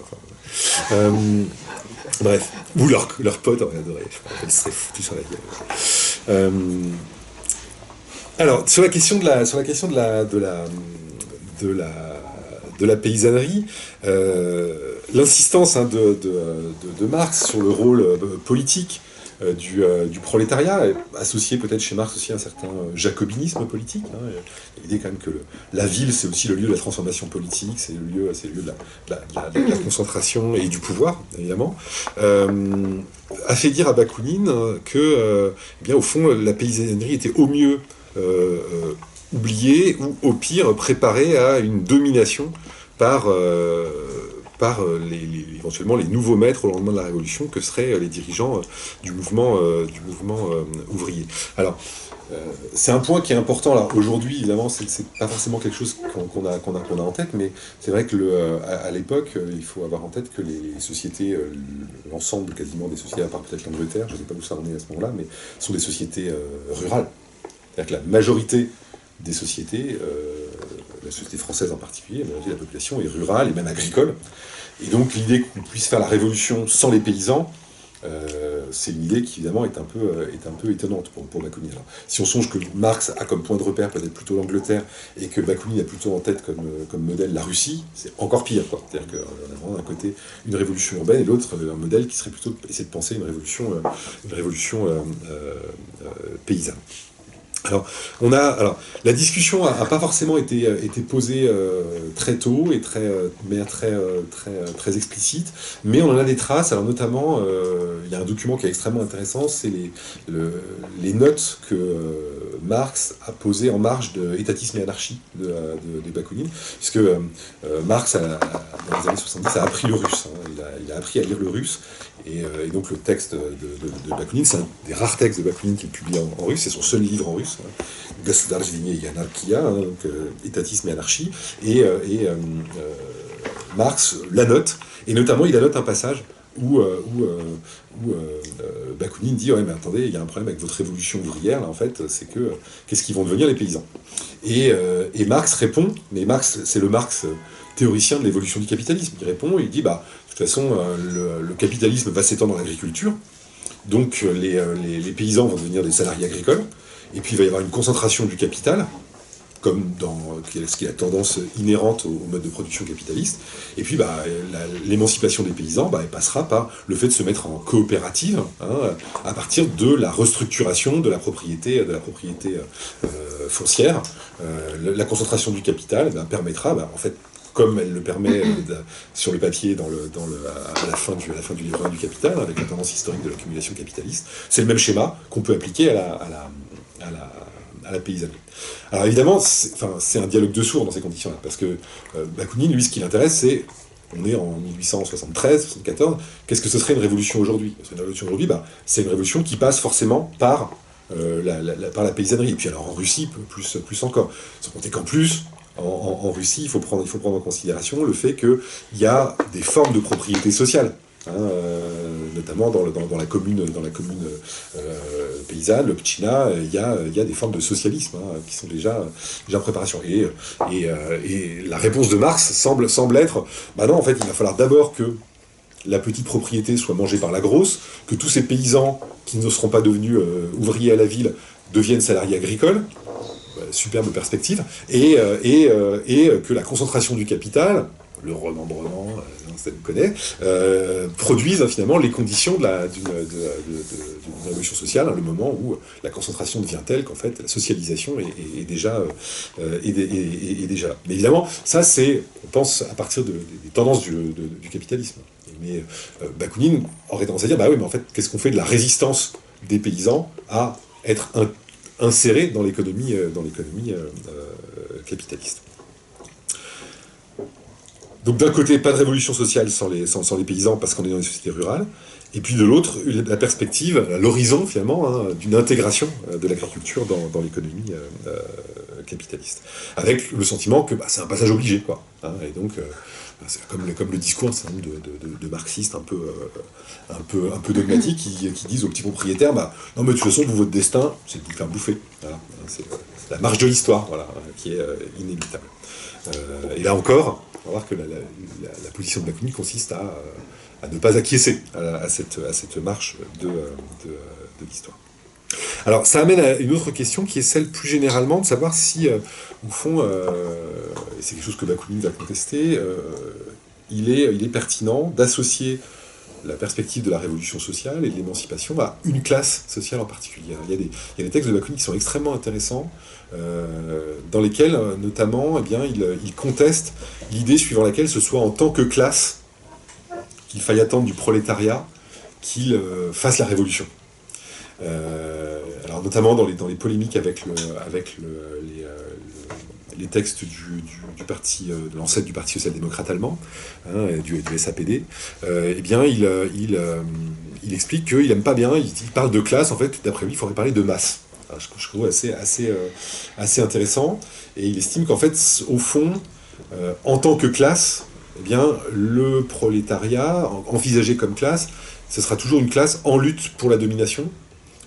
Bref, ou leurs potes auraient adoré. Je pense qu'ils seraient foutus sur la gueule. Alors, sur la question de la paysannerie, l'insistance de Marx sur le rôle politique du prolétariat, associé peut-être chez Marx aussi à un certain jacobinisme politique. L'idée quand même que la ville, c'est aussi le lieu de la transformation politique, c'est le lieu de la concentration et du pouvoir, évidemment, a fait dire à Bakounine que, au fond, la paysannerie était au mieux oubliée, ou au pire préparée à une domination par éventuellement les nouveaux maîtres au lendemain de la Révolution, que seraient les dirigeants du mouvement ouvrier. Alors, c'est un point qui est important. Alors aujourd'hui, évidemment, c'est pas forcément quelque chose qu'on a en tête, mais c'est vrai que à l'époque, il faut avoir en tête que les sociétés, l'ensemble quasiment des sociétés, à part peut-être l'Angleterre, je ne sais pas où ça en est à ce moment-là, mais sont des sociétés rurales. C'est-à-dire que la majorité des sociétés, la société française en particulier, la majorité de la population est rurale et même agricole. Et donc l'idée qu'on puisse faire la révolution sans les paysans c'est une idée qui évidemment est un peu étonnante pour Bakounine. Alors, si on songe que Marx a comme point de repère peut-être plutôt l'Angleterre et que Bakounine a plutôt en tête comme modèle la Russie, c'est encore pire, quoi. C'est-à-dire qu'on a vraiment d'un côté une révolution urbaine et l'autre un modèle qui serait plutôt essayer de penser une révolution paysanne. Alors, la discussion a pas forcément été posée très tôt et très explicite, mais on en a des traces. Alors notamment, il y a un document qui est extrêmement intéressant, c'est les notes que Marx a posées en marge de Étatisme et anarchie de Bakounine, puisque Marx, dans les années 70, a appris le russe. Hein. Il a appris à lire le russe. Et donc le texte de Bakounine, c'est un des rares textes de Bakounine qu'il publie en russe, c'est son seul livre en russe, Государственная и анархия, donc étatisme et anarchie, et Marx la note, et notamment il annote un passage où Bakounine dit « Ouais, mais attendez, il y a un problème avec votre révolution ouvrière, là, en fait, c'est que qu'est-ce qu'ils vont devenir les paysans ?» Et Marx répond, mais Marx, c'est le Marx théoricien de l'évolution du capitalisme, il répond, il dit « Bah, de toute façon, le capitalisme va s'étendre dans l'agriculture, donc les paysans vont devenir des salariés agricoles, et puis il va y avoir une concentration du capital, comme ce qui est la tendance inhérente au mode de production capitaliste. Et puis l'émancipation des paysans, elle passera par le fait de se mettre en coopérative, hein, à partir de la restructuration de la propriété foncière. La concentration du capital permettra, en fait, comme elle le permet sur le papier à la fin du livre 1 du Capital, avec la tendance historique de l'accumulation capitaliste, c'est le même schéma qu'on peut appliquer à la paysannerie. Alors évidemment, c'est un dialogue de sourds dans ces conditions-là, parce que Bakounine, lui, ce qui l'intéresse, c'est, on est en 1873, 74, qu'est-ce que ce serait une révolution aujourd'hui ? Une révolution aujourd'hui, c'est une révolution qui passe forcément par la paysannerie. Et puis alors en Russie, plus encore. Sans compter qu'en plus, en Russie, il faut prendre en considération le fait qu'il y a des formes de propriété sociale. Hein, notamment dans la commune paysanne, le Pchina, il y a des formes de socialisme qui sont déjà en préparation. Et la réponse de Marx semble être, non, en fait, il va falloir d'abord que la petite propriété soit mangée par la grosse, que tous ces paysans qui ne seront pas devenus ouvriers à la ville deviennent salariés agricoles, superbe perspective, et que la concentration du capital, le remembrement, ça vous connaît, produisent finalement les conditions d'une révolution sociale, le moment où la concentration devient telle qu'en fait la socialisation est déjà là. Mais évidemment, ça c'est, on pense, à partir des tendances du capitalisme. Mais Bakounine aurait tendance à dire, oui, mais en fait, qu'est-ce qu'on fait de la résistance des paysans à être insérés dans l'économie capitaliste. Donc d'un côté, pas de révolution sociale sans les paysans, parce qu'on est dans une société rurale, et puis de l'autre, la perspective, l'horizon finalement, d'une intégration de l'agriculture dans l'économie capitaliste. Avec le sentiment que c'est un passage obligé, quoi. Et donc, c'est comme le discours de marxistes un peu dogmatiques qui disent aux petits propriétaires, non mais de toute façon, votre destin, c'est de vous faire bouffer. Voilà. C'est la marche de l'histoire, voilà, qui est inéluctable. Et là encore, on va voir que la position de Bakounine consiste à ne pas acquiescer à cette marche de l'histoire. Alors, ça amène à une autre question qui est celle plus généralement de savoir si, au fond, et c'est quelque chose que Bakounine va contester, il est pertinent d'associer la perspective de la révolution sociale et de l'émancipation à une classe sociale en particulier. Il y a des textes de Bakounine qui sont extrêmement intéressants, dans lesquels, notamment, il conteste l'idée suivant laquelle ce soit en tant que classe qu'il faille attendre du prolétariat qu'il fasse la révolution. Alors notamment dans les polémiques avec les textes du parti, de l'ancêtre du Parti social-démocrate allemand, du SAPD, il explique qu'il n'aime pas bien, il parle de classe, en fait, d'après lui, il faudrait parler de masse. Alors, je trouve assez intéressant, et il estime qu'en fait, au fond, en tant que classe, le prolétariat, envisagé comme classe, ce sera toujours une classe en lutte pour la domination,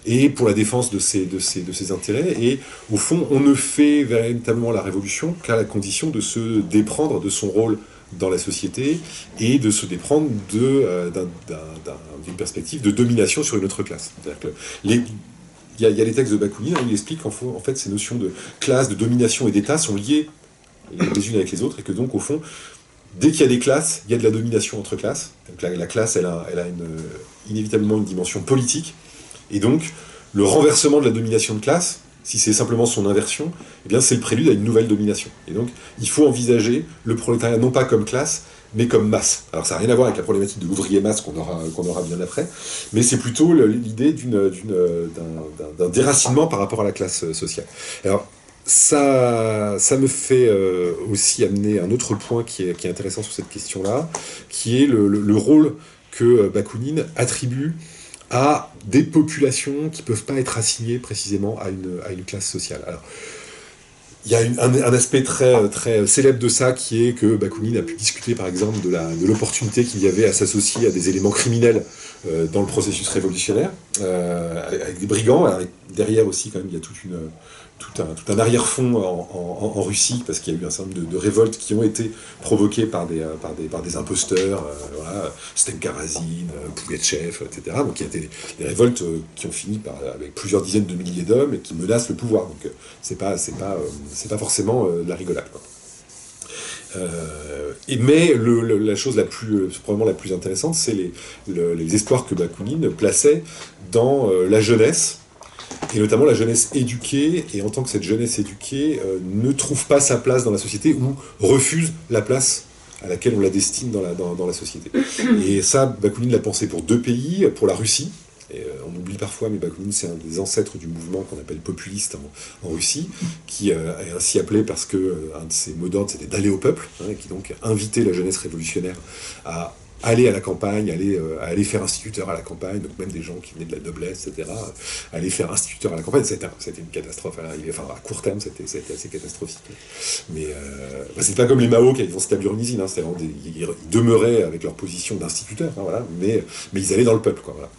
et pour la défense de ses intérêts, et au fond, on ne fait véritablement la révolution qu'à la condition de se déprendre de son rôle dans la société et de se déprendre d'une perspective de domination sur une autre classe. C'est-à-dire que il y a les textes de Bakounine, il explique qu'en fait ces notions de classe, de domination et d'État sont liées les unes avec les autres, et que donc au fond, dès qu'il y a des classes, il y a de la domination entre classes. Donc la classe, elle a inévitablement une dimension politique, et donc le renversement de la domination de classe, si c'est simplement son inversion, eh bien c'est le prélude à une nouvelle domination. Et donc il faut envisager le prolétariat non pas comme classe, mais comme masse. Alors ça n'a rien à voir avec la problématique de l'ouvrier masse qu'on aura bien après, mais c'est plutôt l'idée d'un déracinement par rapport à la classe sociale. Alors ça me fait aussi amener un autre point qui est intéressant sur cette question-là, qui est le rôle que Bakounine attribue à des populations qui ne peuvent pas être assignées précisément à une classe sociale. Alors, il y a un aspect très, très célèbre de ça, qui est que Bakounine a pu discuter par exemple de l'opportunité qu'il y avait à s'associer à des éléments criminels dans le processus révolutionnaire, avec des brigands. Avec, derrière aussi, quand même, il y a tout un arrière-fond en Russie, parce qu'il y a eu un certain nombre de révoltes qui ont été provoquées par des imposteurs, voilà, Stenka Razine, Pougatchev, etc. Donc il y a des révoltes qui ont fini avec plusieurs dizaines de milliers d'hommes et qui menacent le pouvoir. Donc c'est pas forcément de la rigolade, quoi. Mais la chose probablement la plus intéressante, c'est les espoirs que Bakounine plaçait dans la jeunesse, et notamment la jeunesse éduquée, et en tant que cette jeunesse éduquée ne trouve pas sa place dans la société, ou refuse la place à laquelle on la destine dans la société. Et ça, Bakounine l'a pensé pour deux pays, pour la Russie. Et on oublie parfois, mais Bakounine, c'est un des ancêtres du mouvement qu'on appelle populiste en Russie, qui est ainsi appelé parce que un de ses mots d'ordre, c'était d'aller au peuple, et qui donc invitait la jeunesse révolutionnaire à aller à la campagne, aller faire instituteur à la campagne, donc même des gens qui venaient de la noblesse, etc., aller faire instituteur à la campagne. C'était une catastrophe. Enfin, à court terme, c'était assez catastrophique. Mais c'est pas comme les Mao qui vont s'établir une usine. Ils demeuraient avec leur position d'instituteur, hein, voilà, mais ils allaient dans le peuple, quoi. Voilà.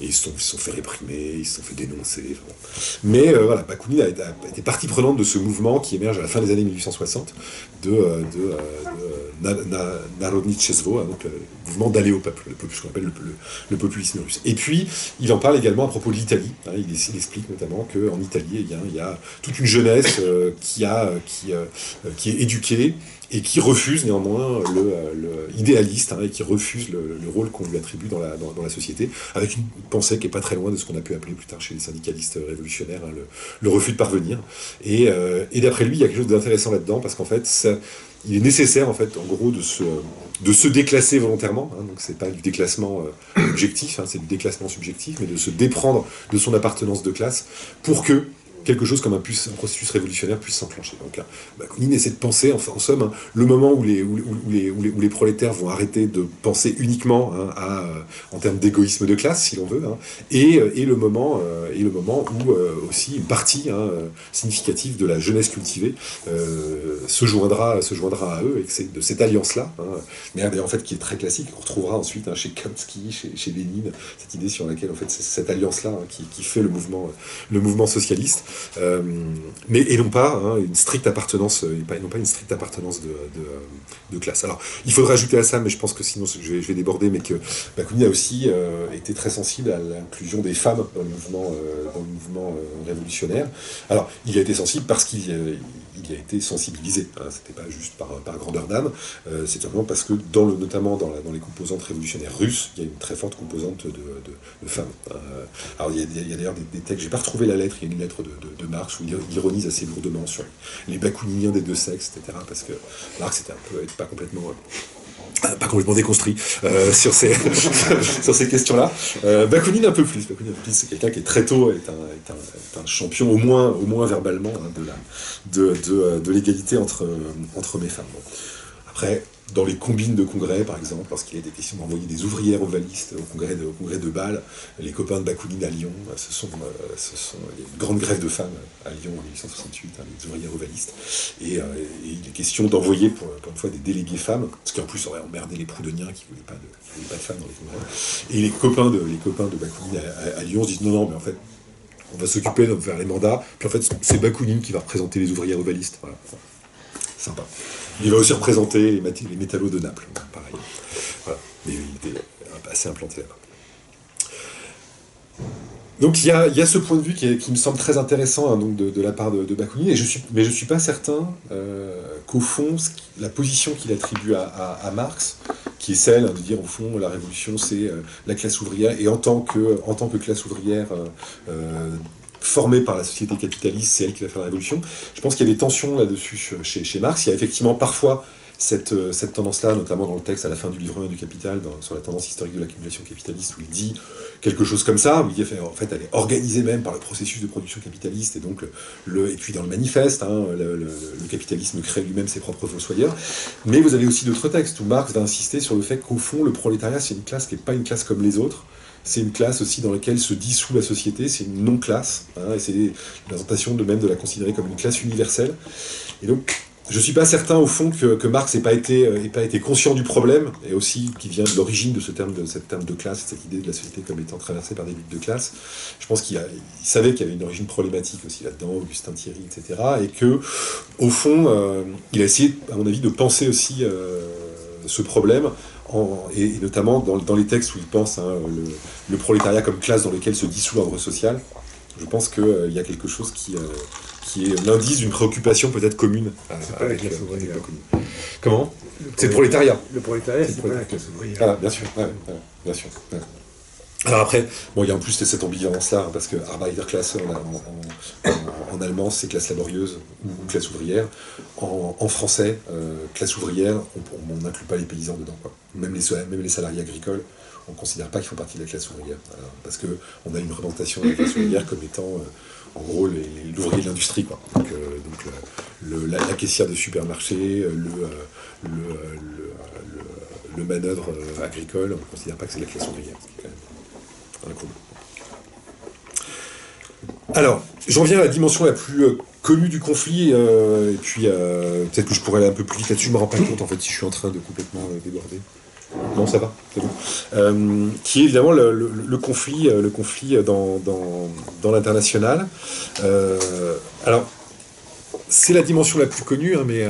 Et ils se sont fait réprimer, ils se sont fait dénoncer. Enfin, bon. Mais voilà, Bakounine a été partie prenante de ce mouvement qui émerge à la fin des années 1860 de Narodnitchestvo, hein, donc le mouvement d'aller au peuple, ce qu'on appelle le populisme russe. Et puis, il en parle également à propos de l'Italie. Hein, il explique notamment qu'en Italie, il y a toute une jeunesse qui est éduquée, et qui refuse néanmoins idéaliste, hein, et qui refuse le rôle qu'on lui attribue dans la société, avec une pensée qui n'est pas très loin de ce qu'on a pu appeler plus tard chez les syndicalistes révolutionnaires, hein, le refus de parvenir. Et d'après lui, il y a quelque chose d'intéressant là-dedans, parce qu'en fait, il est nécessaire, en fait, en gros, de se déclasser volontairement, hein, donc c'est pas du déclassement objectif, hein, c'est du déclassement subjectif, mais de se déprendre de son appartenance de classe pour que quelque chose comme un processus révolutionnaire puisse s'enclencher. Donc là, Bakounine essaie de penser, enfin, en somme, hein, le moment où les prolétaires vont arrêter de penser uniquement, hein, en termes d'égoïsme de classe, si l'on veut, hein, et le moment où aussi une partie, hein, significative de la jeunesse cultivée se joindra à eux, et que c'est de cette alliance-là, hein, mais en fait qui est très classique, qu'on retrouvera ensuite, hein, chez Kamsky, chez Lénine, cette idée sur laquelle en fait c'est cette alliance-là, hein, qui fait le mouvement socialiste. Et non pas, hein, une stricte appartenance, non pas une stricte appartenance de classe. Alors, il faudrait ajouter à ça, mais je pense que sinon je vais déborder, mais que Bakounine a aussi été très sensible à l'inclusion des femmes dans le mouvement révolutionnaire. Alors, il a été sensible parce qu'il a été sensibilisé. Hein, c'était pas juste par grandeur d'âme, c'est simplement parce que notamment dans les composantes révolutionnaires russes, il y a une très forte composante de femmes. Alors, il y a d'ailleurs des textes, j'ai pas retrouvé la lettre, il y a une lettre de Marx où il ironise assez lourdement sur les bakouniniens des deux sexes, etc. Parce que Marx était pas complètement déconstruit sur ces questions-là. Bakounine un peu plus. C'est quelqu'un qui est très tôt est un champion au moins verbalement, hein, de l'égalité entre hommes et femmes. Bon. Après, dans les combines de congrès, par exemple, lorsqu'il y a des questions d'envoyer des ouvrières ovalistes au congrès de Bâle, les copains de Bakounine à Lyon, il y a une grande grève de femmes à Lyon en 1868, hein, les ouvrières ovalistes, et il est question d'envoyer pour une fois des délégués femmes, ce qui en plus aurait emmerdé les proudhoniens qui ne voulaient pas de femmes dans les congrès. Et les copains de Bakounine à Lyon se disent non, mais en fait, on va s'occuper de faire les mandats, puis en fait, c'est Bakounine qui va représenter les ouvrières ovalistes. Voilà. Sympa. Il va aussi représenter les métallos de Naples, pareil. Voilà. Mais il était assez implanté là-bas. Donc il y a ce point de vue qui me semble très intéressant hein, donc de la part de Bakounine, mais je suis pas certain qu'au fond, la position qu'il attribue à Marx, qui est celle de dire au fond la révolution c'est la classe ouvrière, et en tant que classe ouvrière formée par la société capitaliste, c'est elle qui va faire la révolution. Je pense qu'il y a des tensions là-dessus chez Marx. Il y a effectivement parfois cette tendance-là, notamment dans le texte à la fin du livre 1 du Capital, sur la tendance historique de l'accumulation capitaliste, où il dit quelque chose comme ça, où il dit en fait elle est organisée même par le processus de production capitaliste, et donc et puis dans le manifeste, hein, le capitalisme crée lui-même ses propres fossoyeurs. Mais vous avez aussi d'autres textes où Marx va insister sur le fait qu'au fond, le prolétariat, c'est une classe qui n'est pas une classe comme les autres. C'est une classe aussi dans laquelle se dissout la société, c'est une non-classe, hein, et c'est la tentation de même de la considérer comme une classe universelle. Et donc, je ne suis pas certain, au fond, que Marx n'ait pas été conscient du problème, et aussi qui vient de l'origine de cette terme de classe, cette idée de la société comme étant traversée par des luttes de classe. Je pense qu'il savait qu'il y avait une origine problématique aussi là-dedans, Augustin Thierry, etc., et que, au fond, il a essayé, à mon avis, de penser aussi ce problème, et notamment dans les textes où il pense hein, le prolétariat comme classe dans lequel se dissout l'ordre social. Je pense qu'il y a quelque chose qui est l'indice d'une préoccupation peut-être commune avec la classe ouvrière. Comment ? C'est le prolétariat. Le prolétariat, c'est pas la classe ouvrière. Ah, bien sûr, bien sûr. Ouais. Alors après, bon, il y a en plus cette ambivalence-là, hein, parce que Arbeiterklasse en allemand, c'est classe laborieuse ou classe ouvrière. En français, classe ouvrière, on n'inclut pas les paysans dedans, quoi. Même les salariés agricoles, on ne considère pas qu'ils font partie de la classe ouvrière. Voilà, parce qu'on a une représentation de la classe ouvrière comme étant, en gros, l'ouvrier de l'industrie, quoi. Donc la caissière de supermarché, le manœuvre agricole, on ne considère pas que c'est la classe ouvrière. Cool. Alors, j'en viens à la dimension la plus connue du conflit, et puis peut-être que je pourrais aller un peu plus vite là-dessus, je me rends pas compte en fait si je suis en train de complètement déborder. Non, ça va, c'est bon. Qui est évidemment le conflit dans l'international. Alors, c'est la dimension la plus connue, hein, mais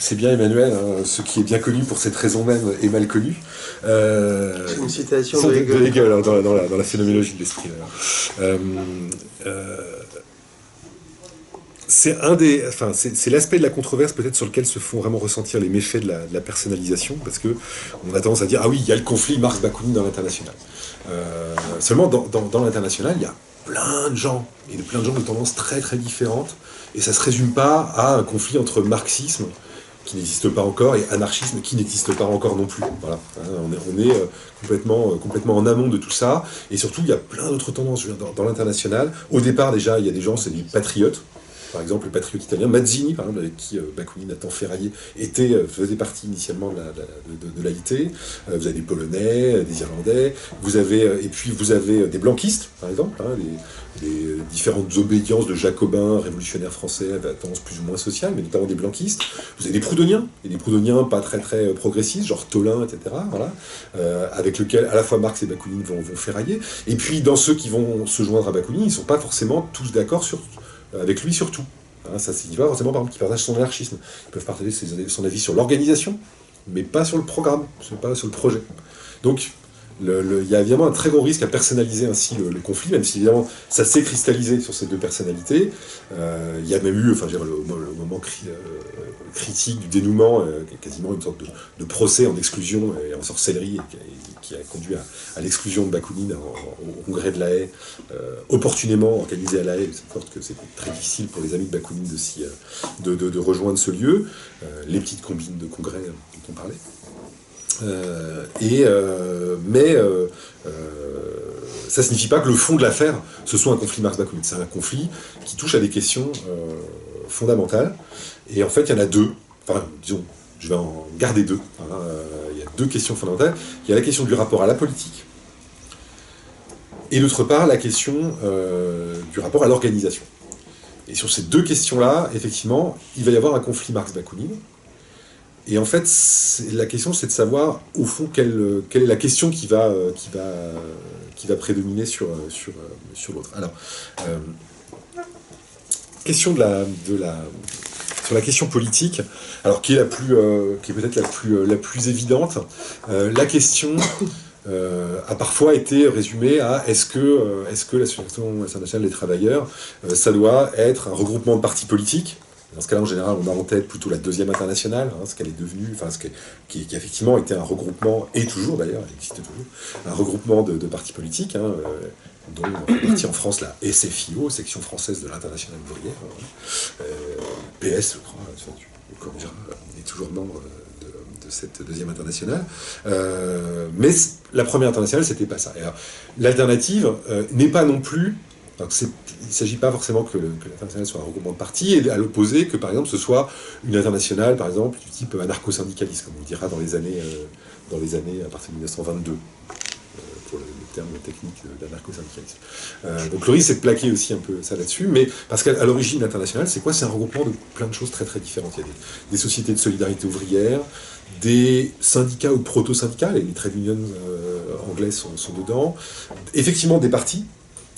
c'est bien Emmanuel, hein, ce qui est bien connu pour cette raison même est mal connu. Une citation de Hegel hein, dans la phénoménologie de l'esprit. C'est l'aspect de la controverse peut-être sur lequel se font vraiment ressentir les méfaits de la personnalisation, parce que on a tendance à dire ah oui, il y a le conflit Marx-Bakounine dans l'international. Seulement dans l'international, il y a plein de gens de tendances très très différentes, et ça se résume pas à un conflit entre marxisme qui n'existe pas encore et anarchisme qui n'existe pas encore non plus. Voilà. On est complètement en amont de tout ça, et surtout il y a plein d'autres tendances dans l'international. Au départ déjà, il y a des gens, c'est des patriotes. Par exemple, le patriote italien Mazzini, par exemple, avec qui Bakounine a tant ferraillé, faisait partie initialement de l'AIT. Vous avez des Polonais, des Irlandais, vous avez des blanquistes, par exemple, hein, les différentes obédiences de jacobins, révolutionnaires français, à tendance plus ou moins sociale, mais notamment des blanquistes. Vous avez des proudhoniens, et des proudhoniens pas très très progressistes, genre Tolin, etc., voilà, avec lequel à la fois Marx et Bakounine vont ferrailler. Et puis, dans ceux qui vont se joindre à Bakounine, ils ne sont pas forcément tous d'accord avec lui surtout. Hein, ça ne signifie pas forcément par exemple qu'ils partagent son anarchisme. Ils peuvent partager son avis sur l'organisation, mais pas sur le programme, pas sur le projet. Donc il y a évidemment un très gros risque à personnaliser ainsi le conflit, même si évidemment ça s'est cristallisé sur ces deux personnalités. Il y a même eu, le moment critique du dénouement, quasiment une sorte de procès en exclusion et en sorcellerie, qui a conduit à l'exclusion de Bakounine au congrès de La Haye, opportunément organisé à La Haye, de sorte que c'était très difficile pour les amis de Bakounine de rejoindre ce lieu, les petites combines de congrès dont on parlait. Ça ne signifie pas que le fond de l'affaire, ce soit un conflit Marx-Bakounine. C'est un conflit qui touche à des questions fondamentales. Et en fait, il y en a deux. Enfin, disons, je vais en garder deux. Hein. Il y a deux questions fondamentales. Il y a la question du rapport à la politique. Et d'autre part, la question du rapport à l'organisation. Et sur ces deux questions-là, effectivement, il va y avoir un conflit Marx-Bakounine. Et en fait, la question, c'est de savoir, au fond, quelle est la question qui va prédominer sur l'autre. Alors, question sur la question politique, alors qui est qui est peut-être la plus évidente, la question a parfois été résumée à est-ce que l'Association internationale des travailleurs, ça doit être un regroupement de partis politiques. Dans ce cas-là, en général, on a en tête plutôt la deuxième internationale, ce qu'elle est devenue, enfin, qui effectivement était un regroupement, et toujours d'ailleurs, elle existe toujours, un regroupement de partis politiques, dont partie en France la SFIO, section française de l'Internationale ouvrière, PS, je crois, tu me corrigeras, est toujours membre de cette deuxième internationale. Mais la première internationale, c'était pas ça. L'alternative n'est pas non plus. Donc il ne s'agit pas forcément que l'internationale soit un regroupement de partis, et à l'opposé que par exemple ce soit une internationale par exemple du type anarcho-syndicaliste, comme on dira dans les années à partir de 1922, pour le terme technique d'anarcho-syndicalisme. Donc le risque c'est de plaquer aussi un peu ça là-dessus, mais parce qu'à l'origine internationale c'est quoi? C'est un regroupement de plein de choses très très différentes. Il y a des sociétés de solidarité ouvrière, des syndicats ou proto-syndicats, et les trade unions anglais sont dedans, effectivement des partis.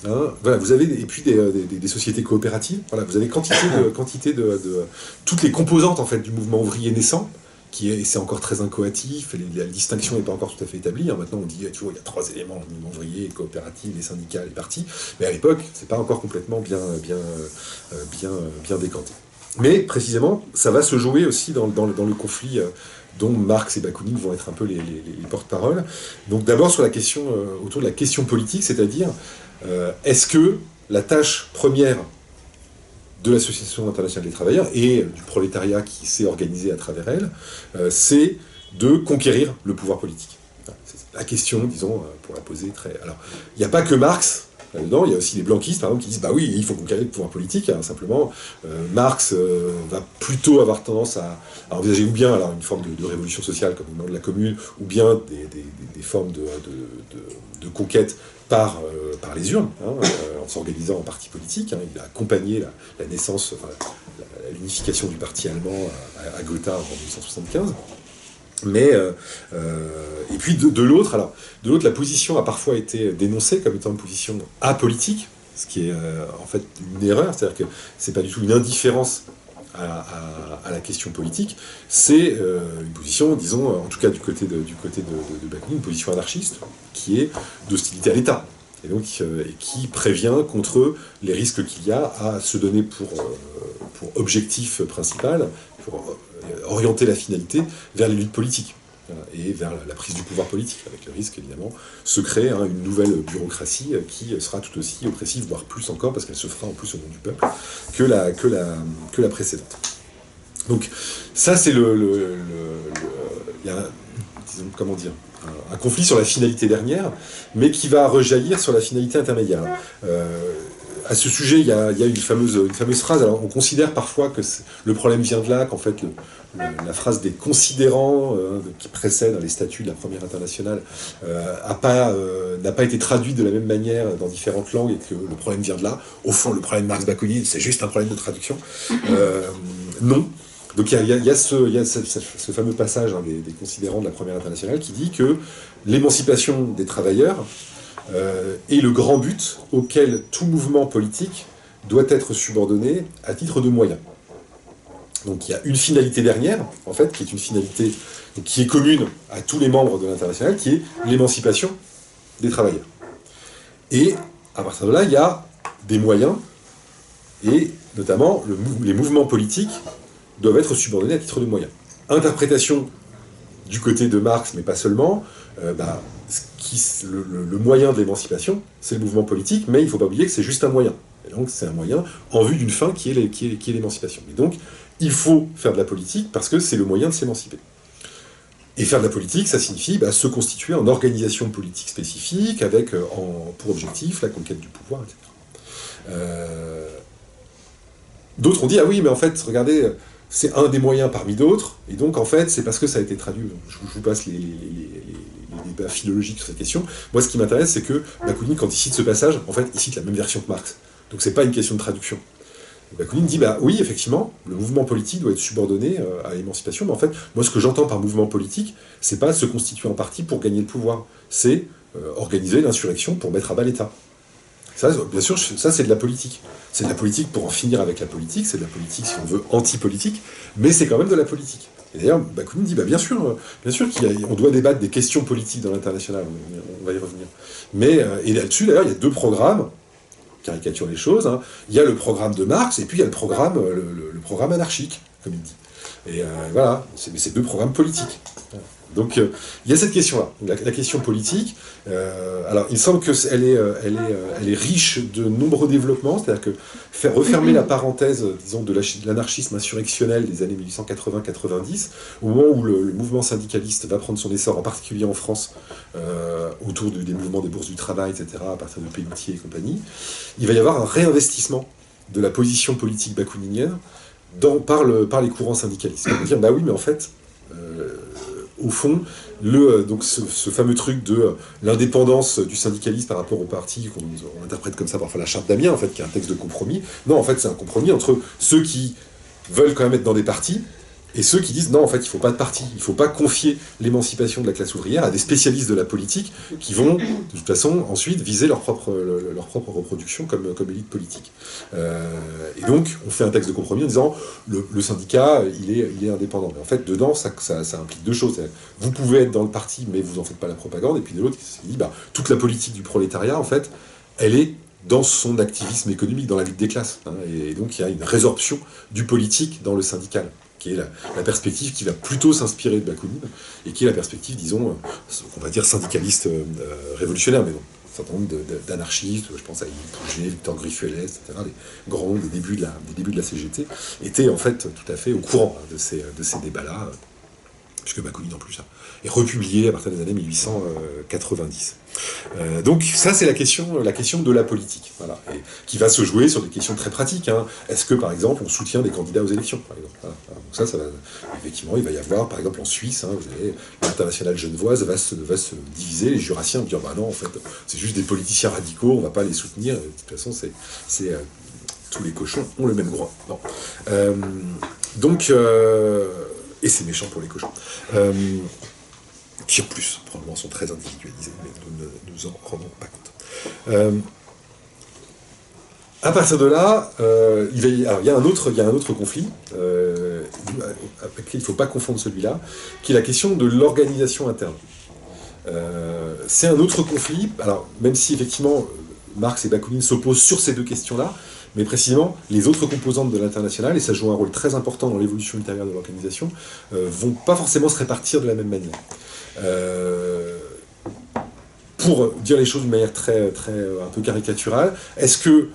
Voilà, vous avez et puis des sociétés coopératives. Voilà, vous avez quantité de toutes les composantes en fait du mouvement ouvrier naissant, c'est encore très incoatif. La distinction n'est pas encore tout à fait établie. Maintenant, on dit toujours il y a trois éléments: le mouvement ouvrier, les coopératives, les syndicats, les partis. Mais à l'époque, c'est pas encore complètement bien décanté. Mais précisément, ça va se jouer aussi dans le conflit dont Marx et Bakounine vont être un peu les porte-parole. Donc d'abord sur la question autour de la question politique, c'est-à-dire est-ce que la tâche première de l'Association internationale des travailleurs et du prolétariat qui s'est organisé à travers elle, c'est de conquérir le pouvoir politique? C'est la question, disons, pour la poser très... Alors, il n'y a pas que Marx là-dedans, il y a aussi les blanquistes, par exemple, qui disent bah oui, il faut conquérir le pouvoir politique, simplement. Marx va plutôt avoir tendance à envisager ou bien alors, une forme de révolution sociale comme le moment de la Commune, ou bien des formes de conquête par les urnes, en s'organisant en parti politique. Il a accompagné la naissance, l'unification du parti allemand à Gotha en 1875. Mais et puis de l'autre, la position a parfois été dénoncée comme étant une position apolitique, ce qui est en fait une erreur, c'est-à-dire que c'est pas du tout une indifférence à la question politique, c'est une position, disons, en tout cas du côté de Bakounine, une position anarchiste, qui est d'hostilité à l'État, et donc qui prévient contre les risques qu'il y a à se donner pour objectif principal, pour orienter la finalité vers les luttes politiques et vers la prise du pouvoir politique, avec le risque évidemment se crée une nouvelle bureaucratie qui sera tout aussi oppressive, voire plus encore, parce qu'elle se fera en plus au nom du peuple, que la précédente. Donc ça c'est il y a disons, comment dire, un conflit sur la finalité dernière, mais qui va rejaillir sur la finalité intermédiaire. À ce sujet, il y a une fameuse phrase. Alors, on considère parfois que le problème vient de là, qu'en fait, la phrase des considérants qui précèdent les statuts de la première internationale n'a pas été traduite de la même manière dans différentes langues, et que le problème vient de là. Au fond, le problème Marx-Bakounine, c'est juste un problème de traduction. Non. Donc il y a ce fameux passage des considérants de la première internationale qui dit que l'émancipation des travailleurs est le grand but auquel tout mouvement politique doit être subordonné à titre de moyen. Donc il y a une finalité dernière, en fait, qui est une finalité qui est commune à tous les membres de l'internationale, qui est l'émancipation des travailleurs. Et à partir de là, il y a des moyens, et notamment les mouvements politiques doivent être subordonnés à titre de moyen. Interprétation du côté de Marx, mais pas seulement, le moyen de l'émancipation, c'est le mouvement politique, mais il ne faut pas oublier que c'est juste un moyen. Et donc c'est un moyen en vue d'une fin qui est l'émancipation. Et donc il faut faire de la politique parce que c'est le moyen de s'émanciper. Et faire de la politique, ça signifie se constituer en organisation politique spécifique, avec pour objectif la conquête du pouvoir, etc. D'autres ont dit, ah oui, mais en fait, regardez, c'est un des moyens parmi d'autres, et donc en fait, c'est parce que ça a été traduit. Je vous passe les débats philologiques sur cette question. Moi, ce qui m'intéresse, c'est que Bakounine, quand il cite ce passage, en fait, il cite la même version que Marx. Donc c'est pas une question de traduction. Bakounine dit, oui, effectivement, le mouvement politique doit être subordonné à l'émancipation, mais en fait, moi, ce que j'entends par mouvement politique, c'est pas se constituer en parti pour gagner le pouvoir, c'est organiser l'insurrection pour mettre à bas l'État. Ça, bien sûr, ça c'est de la politique. C'est de la politique pour en finir avec la politique, c'est de la politique, si on veut, anti-politique, mais c'est quand même de la politique. Et d'ailleurs, Bakounine dit, bien sûr qu'on doit débattre des questions politiques dans l'international, on va y revenir. Mais, et là-dessus, d'ailleurs, il y a 2 programmes, caricature les choses, hein. Il y a le programme de Marx, et puis il y a le programme anarchique, comme il dit. Et voilà, c'est 2 programmes politiques. Donc il y a cette question-là, la question politique. Alors il semble qu'elle est riche de nombreux développements, c'est-à-dire que refermer la parenthèse, disons, de l'anarchisme insurrectionnel des années 1880-90, au moment où le mouvement syndicaliste va prendre son essor, en particulier en France, autour des mouvements des bourses du travail, etc., à partir de Pelloutier et compagnie, il va y avoir un réinvestissement de la position politique bakouninienne par les courants syndicalistes. On va dire, oui, mais en fait, au fond, donc ce fameux truc de l'indépendance du syndicalisme par rapport au parti, qu'on interprète comme ça parfois la charte d'Amiens, en fait, qui est un texte de compromis. Non, en fait, c'est un compromis entre ceux qui veulent quand même être dans des partis, et ceux qui disent non, en fait, il ne faut pas de parti, il ne faut pas confier l'émancipation de la classe ouvrière à des spécialistes de la politique qui vont, de toute façon, ensuite viser leur propre reproduction comme élite politique. Et donc, on fait un texte de compromis en disant le syndicat, il est indépendant. Mais en fait, dedans, ça implique 2 choses. Vous pouvez être dans le parti, mais vous n'en faites pas la propagande. Et puis de l'autre, il dit toute la politique du prolétariat, en fait, elle est dans son activisme économique, dans la lutte des classes. Hein. Et donc, il y a une résorption du politique dans le syndical, qui est la perspective qui va plutôt s'inspirer de Bakounine, et qui est la perspective, disons, on va dire syndicaliste révolutionnaire, mais non, un certain nombre d'anarchistes, je pense à Yves Victor Griffuelet, etc., les grands des débuts de la CGT, étaient en fait tout à fait au courant de ces débats-là, puisque Bakounine en plus est republié à partir des années 1890. Donc ça c'est la question de la politique, voilà, et qui va se jouer sur des questions très pratiques. Hein. Est-ce que par exemple on soutient des candidats aux élections, par exemple, voilà. Donc ça va, effectivement, il va y avoir par exemple en Suisse, hein, vous avez l'internationale genevoise va se diviser, les jurassiens vont dire non, en fait c'est juste des politiciens radicaux, on va pas les soutenir, de toute façon tous les cochons ont le même droit. Non. Et c'est méchant pour les cochons. Qui en plus, probablement, sont très individualisés, mais nous ne nous en rendons pas compte. À partir de là, il y a un autre conflit, avec lequel il ne faut pas confondre celui-là, qui est la question de l'organisation interne. C'est un autre conflit, alors même si effectivement Marx et Bakounine s'opposent sur ces 2 questions-là, mais précisément, les autres composantes de l'international, et ça joue un rôle très important dans l'évolution ultérieure de l'organisation, vont pas forcément se répartir de la même manière. Pour dire les choses d'une manière très, très un peu caricaturale, est-ce que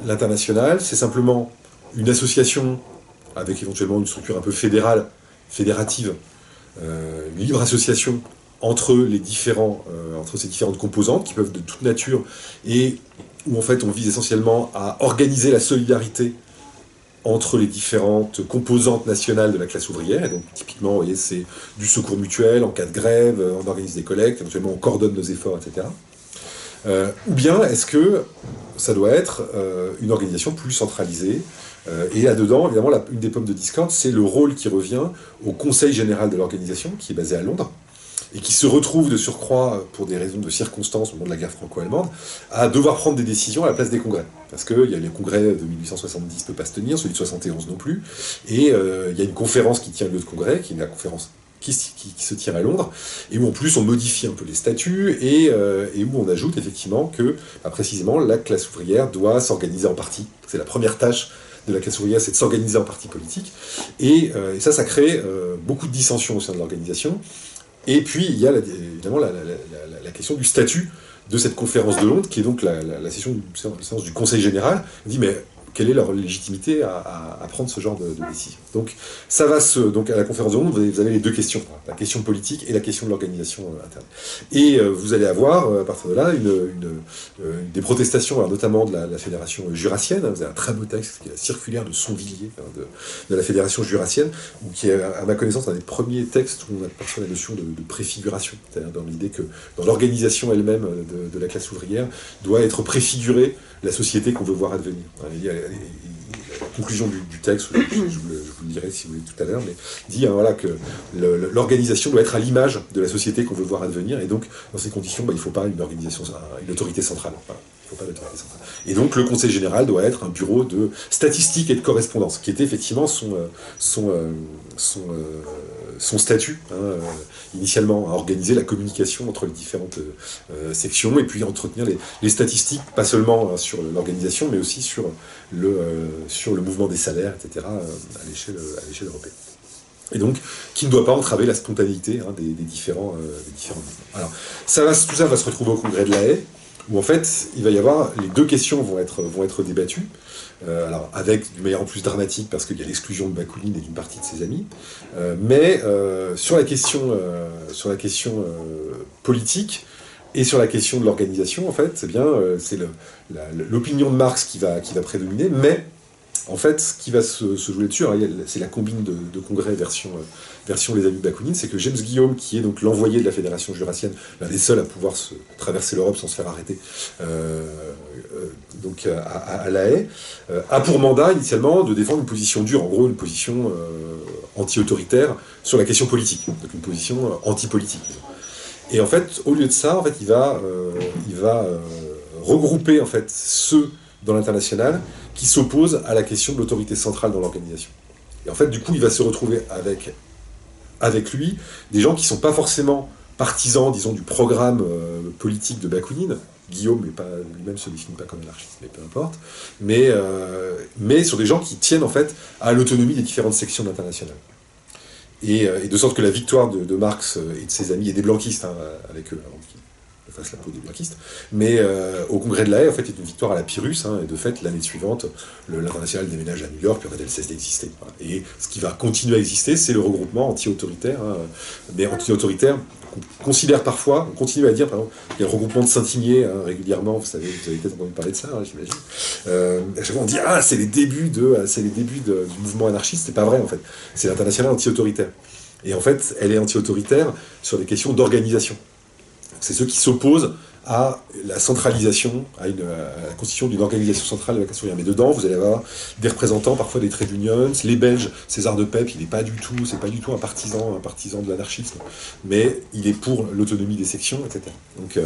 l'international, c'est simplement une association avec éventuellement une structure un peu fédérative, une libre association entre ces différentes composantes qui peuvent de toute nature, et où en fait on vise essentiellement à organiser la solidarité entre les différentes composantes nationales de la classe ouvrière. Et donc typiquement, vous voyez, c'est du secours mutuel, en cas de grève, on organise des collectes, éventuellement on coordonne nos efforts, etc. Ou bien est-ce que ça doit être une organisation plus centralisée, et là-dedans, évidemment, une des pommes de discorde, c'est le rôle qui revient au Conseil général de l'organisation, qui est basé à Londres, et qui se retrouve de surcroît, pour des raisons de circonstances au moment de la guerre franco-allemande, à devoir prendre des décisions à la place des congrès. Parce que les congrès de 1870 ne peuvent pas se tenir, celui de 71 non plus, et il y a une conférence qui tient lieu de congrès, qui est la conférence qui se tient à Londres, et où en plus on modifie un peu les statuts, et où on ajoute effectivement que, précisément, la classe ouvrière doit s'organiser en partis. C'est la première tâche de la classe ouvrière, c'est de s'organiser en parti politique, et ça crée beaucoup de dissensions au sein de l'organisation. Et puis, il y a évidemment la question du statut de cette conférence de Londres, qui est donc la séance du Conseil général. On dit, mais quelle est leur légitimité à prendre ce genre de décision. Donc, donc, à la conférence de Londres, vous avez les 2 questions, la question politique et la question de l'organisation interne. Et vous allez avoir, à partir de là, des protestations, alors notamment de la fédération jurassienne. Vous avez un très beau texte, qui est la circulaire de Sonvilliers, de la fédération jurassienne, qui est, à ma connaissance, un des premiers textes où on aperçoit la notion de préfiguration, c'est-à-dire dans l'idée que dans l'organisation elle-même de la classe ouvrière, doit être préfigurée la société qu'on veut voir advenir. conclusion du texte, je vous le dirai si vous voulez tout à l'heure, mais dit voilà, que l'organisation doit être à l'image de la société qu'on veut voir advenir, et donc dans ces conditions, il ne faut pas une autorité centrale. Voilà. Il faut pas d'autorité centrale. Et donc le Conseil général doit être un bureau de statistiques et de correspondance, qui était effectivement son statut, initialement, à organiser la communication entre les différentes sections, et puis entretenir les statistiques, pas seulement sur l'organisation, mais aussi sur le mouvement des salaires, etc., à l'échelle européenne. Et donc, qui ne doit pas entraver la spontanéité des différents mouvements. Alors, tout ça va se retrouver au congrès de La Haye, où en fait, il va y avoir, les deux questions vont être débattues, alors avec d'une manière en plus dramatique, parce qu'il y a l'exclusion de Bakounine et d'une partie de ses amis, mais sur la question politique et sur la question de l'organisation, en fait, c'est l'opinion de Marx qui va prédominer, mais en fait, ce qui va se jouer dessus, c'est la combine de congrès version les amis de Bakounine, c'est que James Guillaume, qui est donc l'envoyé de la Fédération jurassienne, l'un des seuls à pouvoir traverser l'Europe sans se faire arrêter, donc à La Haye, a pour mandat initialement de défendre une position dure, en gros une position anti-autoritaire sur la question politique, donc une position anti-politique. Et en fait, au lieu de ça, en fait, il va regrouper en fait ceux dans l'international qui s'opposent à la question de l'autorité centrale dans l'organisation. Et en fait, du coup, il va se retrouver avec lui des gens qui ne sont pas forcément partisans, disons, du programme politique de Bakounine. Guillaume lui-même ne se définit pas comme anarchiste, mais peu importe. Mais sur des gens qui tiennent en fait à l'autonomie des différentes sections de l'international. Et de sorte que la victoire de Marx et de ses amis, et des blanquistes, avec eux, avant qu'ils fassent la peau des blanquistes, mais au congrès de La Haye, en fait, est une victoire à la Pyrrhus, et de fait, l'année suivante, l'international déménage à New York, puis en fait, elle cesse d'exister. Voilà. Et ce qui va continuer à exister, c'est le regroupement anti-autoritaire, mais anti-autoritaire, on considère parfois, on continue à dire, par exemple, il y a le regroupement de Saint-Igné, régulièrement, vous avez peut-être entendu parler de ça, j'imagine. À chaque fois, on dit, c'est les débuts du mouvement anarchiste, c'est pas vrai, en fait. C'est l'international anti-autoritaire. Et en fait, elle est anti-autoritaire sur des questions d'organisation. C'est ceux qui s'opposent à la centralisation, à la constitution d'une organisation centrale de la classe ouvrière. Mais dedans, vous allez avoir des représentants, parfois des trade unions, les Belges, César de Pep, c'est pas du tout un partisan de l'anarchisme, mais il est pour l'autonomie des sections, etc. Donc,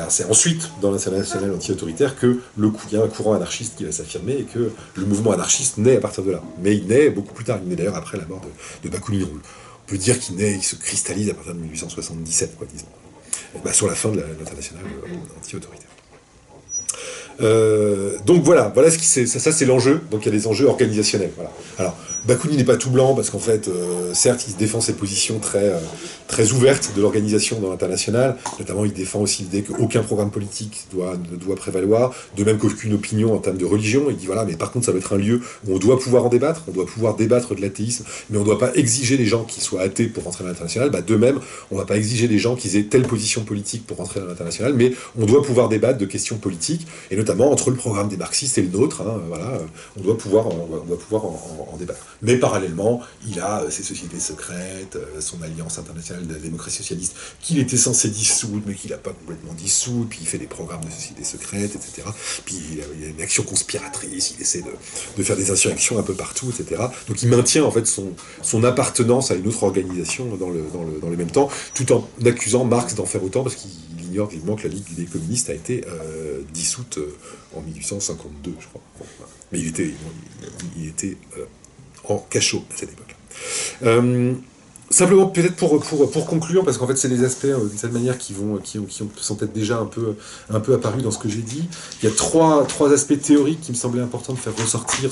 c'est ensuite, dans l'international anti-autoritaire, que il y a un courant anarchiste qui va s'affirmer et que le mouvement anarchiste naît à partir de là. Mais il naît beaucoup plus tard, il naît d'ailleurs après la mort de Bakounine. On peut dire qu'il se cristallise à partir de 1877, disons. Sur la fin de l'international anti-autoritaire. Donc voilà ce qui ça c'est l'enjeu. Donc il y a des enjeux organisationnels. Voilà. Alors Bakounine n'est pas tout blanc parce qu'en fait, certes, il défend ses positions très ouvertes de l'organisation dans l'international. Notamment, il défend aussi l'idée qu'aucun programme politique ne doit prévaloir, de même qu'aucune opinion en termes de religion. Il dit voilà, mais par contre, ça doit être un lieu où on doit pouvoir en débattre. On doit pouvoir débattre de l'athéisme, mais on ne doit pas exiger des gens qui soient athées pour rentrer dans l'international. De même, on ne va pas exiger des gens qui aient telle position politique pour rentrer dans l'international, mais on doit pouvoir débattre de questions politiques, et notamment entre le programme des marxistes et le nôtre. On doit pouvoir en débattre. Mais parallèlement, il a ses sociétés secrètes, son alliance internationale de la démocratie socialiste, qu'il était censé dissoudre, mais qu'il n'a pas complètement dissoudre, puis il fait des programmes de sociétés secrètes, etc. Puis il a une action conspiratrice, il essaie de faire des insurrections un peu partout, etc. Donc il maintient en fait son appartenance à une autre organisation dans le même temps, tout en accusant Marx d'en faire autant, parce qu'il ignore vivement que la Ligue des communistes a été dissoute en 1852, je crois. Mais il était en cachot à cette époque. Simplement, peut-être pour conclure, parce qu'en fait, c'est des aspects d'une certaine manière qui sont peut-être déjà un peu apparus dans ce que j'ai dit. Il y a trois aspects théoriques qui me semblaient importants de faire ressortir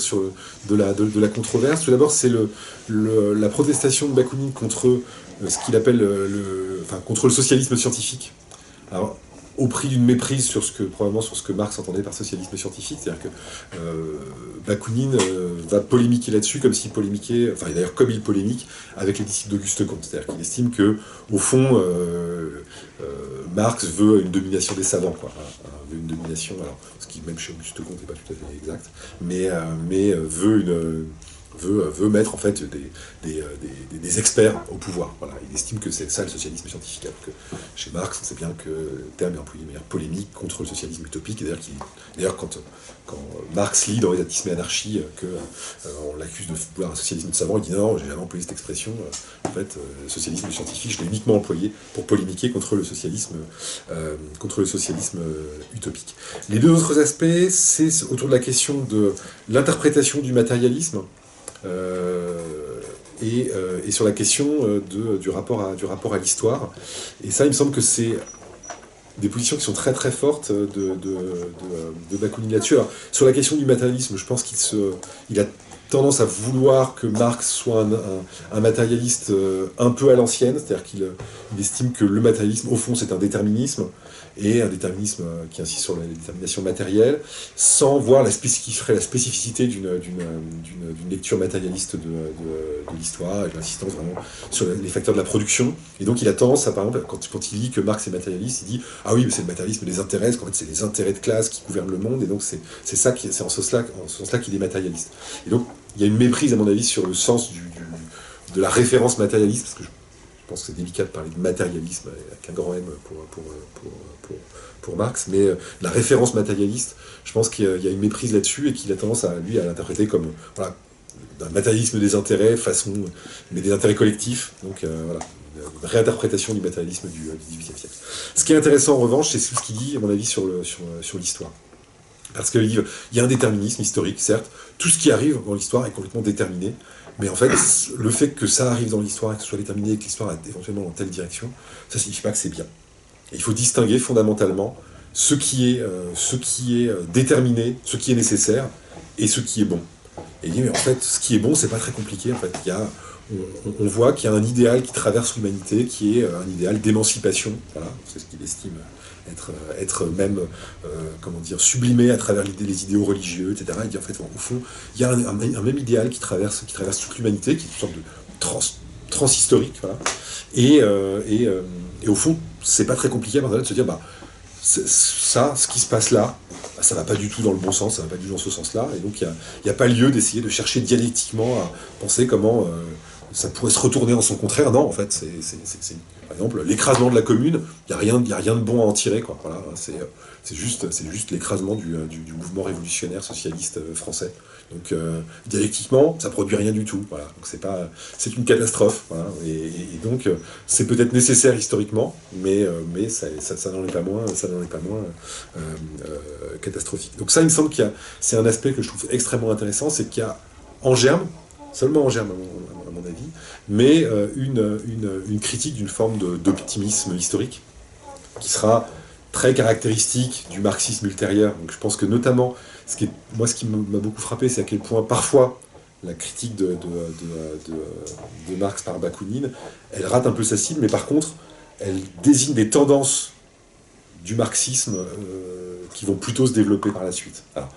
de la controverse. Tout d'abord, c'est la protestation de Bakounine contre ce qu'il appelle contre le socialisme scientifique. Alors, au prix d'une méprise probablement sur ce que Marx entendait par socialisme scientifique, c'est-à-dire que Bakounine va polémiquer là-dessus comme s'il polémiquait, et d'ailleurs comme il polémique avec les disciples d'Auguste Comte, c'est-à-dire qu'il estime que, au fond, Marx veut une domination des savants, veut une domination, alors, ce qui même chez Auguste Comte n'est pas tout à fait exact, mais veut veut mettre en fait des experts au pouvoir. Voilà. Il estime que c'est ça le socialisme scientifique. Alors que chez Marx, on sait bien que le terme est employé de manière polémique contre le socialisme utopique. Et d'ailleurs, quand Marx lit dans les Atheisme et Anarchie on l'accuse de vouloir un socialisme de savant, il dit non, j'ai jamais employé cette expression. En fait, le socialisme scientifique, je l'ai uniquement employé pour polémiquer contre le socialisme utopique. Les deux autres aspects, c'est autour de la question de l'interprétation du matérialisme. Et sur la question du rapport à l'histoire. Et ça, il me semble que c'est des positions qui sont très très fortes de Bakounine là-dessus. Alors, sur la question du matérialisme, je pense qu'il a tendance à vouloir que Marx soit un matérialiste un peu à l'ancienne, c'est-à-dire qu'il estime que le matérialisme, au fond, c'est un déterminisme, et un déterminisme qui insiste sur la détermination matérielle, sans voir qui ferait la spécificité d'une lecture matérialiste de l'histoire, avec l'insistance vraiment sur les facteurs de la production. Et donc il a tendance à, par exemple, quand il lit que Marx est matérialiste, il dit « Ah oui, mais c'est le matérialisme des intérêts, parce qu'en fait c'est les intérêts de classe qui gouvernent le monde, et donc c'est en ce sens-là qu'il est matérialiste. » Et donc il y a une méprise, à mon avis, sur le sens de la référence matérialiste, parce que je pense que c'est délicat de parler de matérialisme avec un grand M pour Marx, mais la référence matérialiste, je pense qu'il y a une méprise là-dessus et qu'il a tendance à l'interpréter comme voilà, un matérialisme des intérêts, mais des intérêts collectifs. Donc voilà, une réinterprétation du matérialisme du XVIIIe siècle. Ce qui est intéressant en revanche, c'est ce qu'il dit, à mon avis, sur l'histoire. Parce qu'il y a un déterminisme historique, certes, tout ce qui arrive dans l'histoire est complètement déterminé, mais en fait, le fait que ça arrive dans l'histoire et que ce soit déterminé et que l'histoire est éventuellement dans telle direction, ça ne signifie pas que c'est bien. Et il faut distinguer fondamentalement ce qui est déterminé, ce qui est nécessaire, et ce qui est bon. Et il dit, mais en fait, ce qui est bon, c'est pas très compliqué. En fait, on voit qu'il y a un idéal qui traverse l'humanité, qui est un idéal d'émancipation. Voilà, c'est ce qu'il estime être même, sublimé à travers les idéaux religieux, etc. Il dit, en fait, au fond, il y a un même idéal qui traverse toute l'humanité, qui est une sorte de transhistorique, voilà. Et au fond, c'est pas très compliqué de se dire, ce qui se passe là, ça va pas du tout dans le bon sens, ça va pas du tout dans ce sens-là, et donc il n'y a pas lieu d'essayer de chercher dialectiquement à penser comment ça pourrait se retourner en son contraire. Non, en fait, c'est par exemple, l'écrasement de la commune, il n'y a rien de bon à en tirer, quoi. Voilà, c'est juste l'écrasement du mouvement révolutionnaire socialiste français. Donc, dialectiquement, ça produit rien du tout. Voilà. Donc, c'est une catastrophe. Voilà. Et donc, c'est peut-être nécessaire historiquement, mais ça n'en est pas moins, catastrophique. Donc, ça, il me semble c'est un aspect que je trouve extrêmement intéressant, c'est qu'il y a en germe, seulement en germe à mon avis, mais une critique d'une forme d'optimisme historique qui sera très caractéristique du marxisme ultérieur. Donc je pense que notamment, ce qui m'a beaucoup frappé, c'est à quel point parfois la critique de Marx par Bakounine, elle rate un peu sa cible, mais par contre, elle désigne des tendances du marxisme qui vont plutôt se développer par la suite. Alors,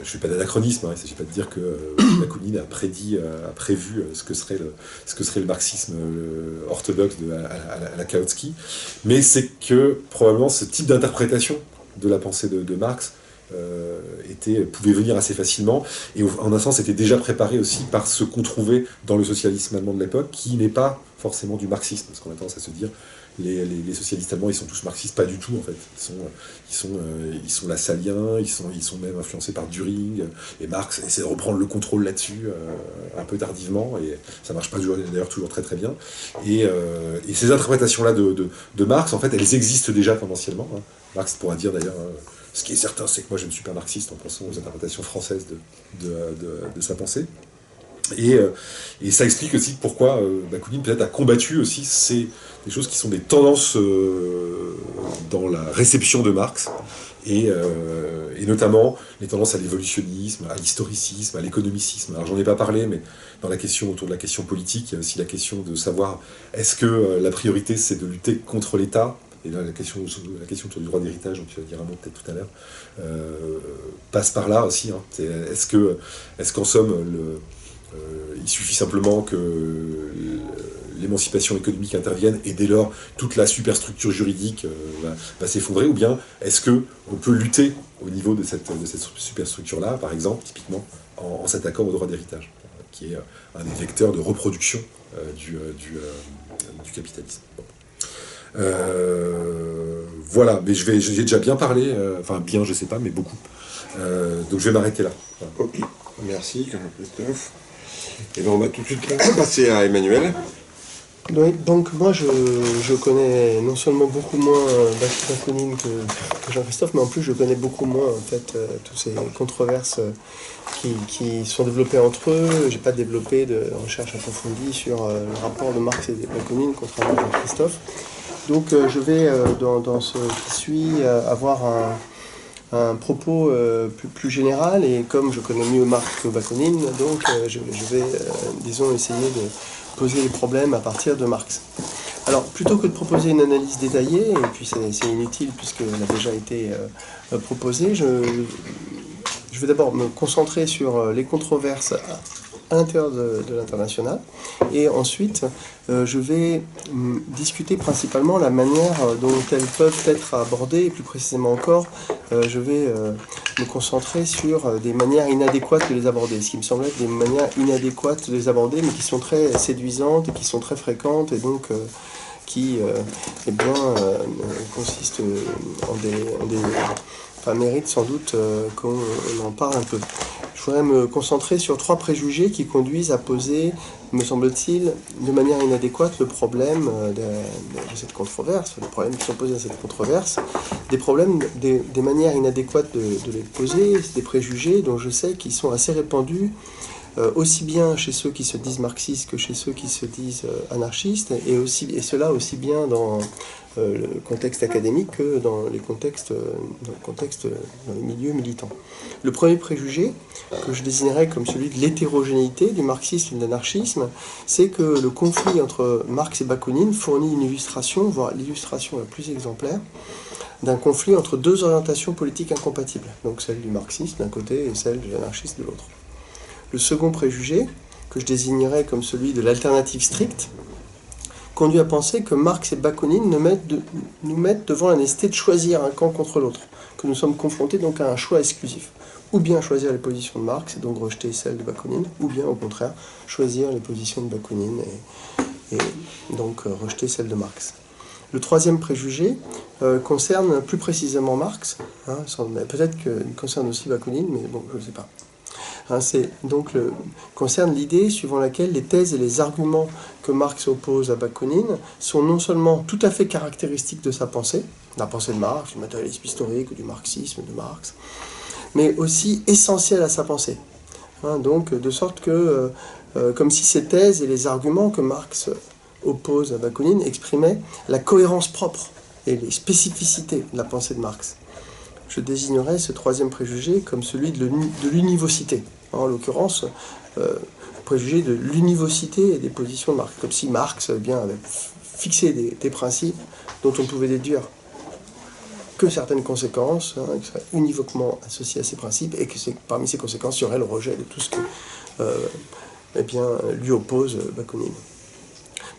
je ne fais pas d'anachronisme, hein, il ne s'agit pas de dire que Bakounine a prévu ce que serait le marxisme orthodoxe à la Kautsky, mais c'est que probablement ce type d'interprétation de la pensée de Marx pouvait venir assez facilement, et en un sens était déjà préparé aussi par ce qu'on trouvait dans le socialisme allemand de l'époque, qui n'est pas forcément du marxisme, parce qu'on a tendance à se dire les socialistes allemands, ils sont tous marxistes, pas du tout en fait. Ils sont lassaliens, ils sont même influencés par Düring, et Marx essaie de reprendre le contrôle là-dessus un peu tardivement, et ça marche pas d'ailleurs toujours très très bien. Et ces interprétations-là de Marx, en fait, elles existent déjà tendanciellement. Hein. Marx pourra dire d'ailleurs, ce qui est certain, c'est que moi je ne suis pas marxiste en pensant aux interprétations françaises de sa pensée. Et ça explique aussi pourquoi Bakounine peut-être a combattu aussi des choses qui sont des tendances dans la réception de Marx, et notamment les tendances à l'évolutionnisme, à l'historicisme, à l'économicisme. Alors j'en ai pas parlé, mais autour de la question politique, il y a aussi la question de savoir est-ce que la priorité c'est de lutter contre l'État, et là la question autour du droit d'héritage, dont tu vas dire un mot peut-être tout à l'heure, passe par là aussi. Hein. Est-ce qu'en somme il suffit simplement que l'émancipation économique intervienne et dès lors toute la superstructure juridique va s'effondrer, ou bien est-ce qu'on peut lutter au niveau de cette superstructure-là, par exemple, typiquement, en s'attaquant au droit d'héritage, qui est un des vecteurs de reproduction du capitalisme. Bon. Voilà, mais j'ai déjà bien parlé, enfin bien, je sais pas, mais beaucoup. Donc je vais m'arrêter là. Voilà. Ok, merci Jean-Christophe. Et bien on va tout de suite passer à Emmanuel. Oui, donc moi je connais non seulement beaucoup moins Bakounine que Jean-Christophe, mais en plus je connais beaucoup moins en fait toutes ces controverses qui sont développées entre eux. J'ai pas développé de recherche approfondie sur le rapport de Marx et de Bakounine, contrairement à Jean-Christophe. Donc je vais dans ce qui suit avoir un propos plus général, et comme je connais mieux Marx que Bakounine, donc je vais disons essayer de poser les problèmes à partir de Marx. Alors, plutôt que de proposer une analyse détaillée, et puis c'est inutile puisqu'elle a déjà été proposée, je vais d'abord me concentrer sur les controverses à l'intérieur de l'international, et ensuite je vais discuter principalement la manière dont elles peuvent être abordées, et plus précisément encore, je vais me concentrer sur des manières inadéquates de les aborder, ce qui me semble être des manières inadéquates de les aborder, mais qui sont très séduisantes et qui sont très fréquentes, et donc qui consistent en des mérite sans doute qu'on en parle un peu. Je voudrais me concentrer sur 3 préjugés qui conduisent à poser, me semble-t-il, de manière inadéquate le problème de cette controverse, les problèmes qui sont posés à cette controverse, des problèmes, des manières inadéquates de les poser, des préjugés dont je sais qu'ils sont assez répandus, aussi bien chez ceux qui se disent marxistes que chez ceux qui se disent anarchistes, et cela aussi bien dans le contexte académique que dans les milieux militants. Le premier préjugé, que je désignerais comme celui de l'hétérogénéité du marxisme et de l'anarchisme, c'est que le conflit entre Marx et Bakounine fournit une illustration, voire l'illustration la plus exemplaire, d'un conflit entre 2 orientations politiques incompatibles, donc celle du marxisme d'un côté et celle de l'anarchisme de l'autre. Le second préjugé, que je désignerais comme celui de l'alternative stricte, conduit à penser que Marx et Bakounine nous mettent devant la nécessité de choisir un camp contre l'autre, que nous sommes confrontés donc à un choix exclusif. Ou bien choisir les positions de Marx et donc rejeter celles de Bakounine, ou bien au contraire choisir les positions de Bakounine et donc rejeter celles de Marx. Le troisième préjugé concerne plus précisément Marx, peut-être qu'il concerne aussi Bakounine, mais bon, je ne sais pas. Concerne l'idée suivant laquelle les thèses et les arguments que Marx oppose à Bakounine sont non seulement tout à fait caractéristiques de sa pensée, la pensée de Marx, du matérialisme historique ou du marxisme de Marx, mais aussi essentiels à sa pensée. Donc, de sorte que, comme si ces thèses et les arguments que Marx oppose à Bakounine exprimaient la cohérence propre et les spécificités de la pensée de Marx. Je désignerais ce troisième préjugé comme celui de l'univocité. En l'occurrence, préjugé de l'univocité des positions de Marx, comme si Marx avait fixé des principes dont on pouvait déduire que certaines conséquences qui seraient univoquement associées à ces principes, et que parmi ces conséquences, il y aurait le rejet de tout ce que lui oppose Bakounine.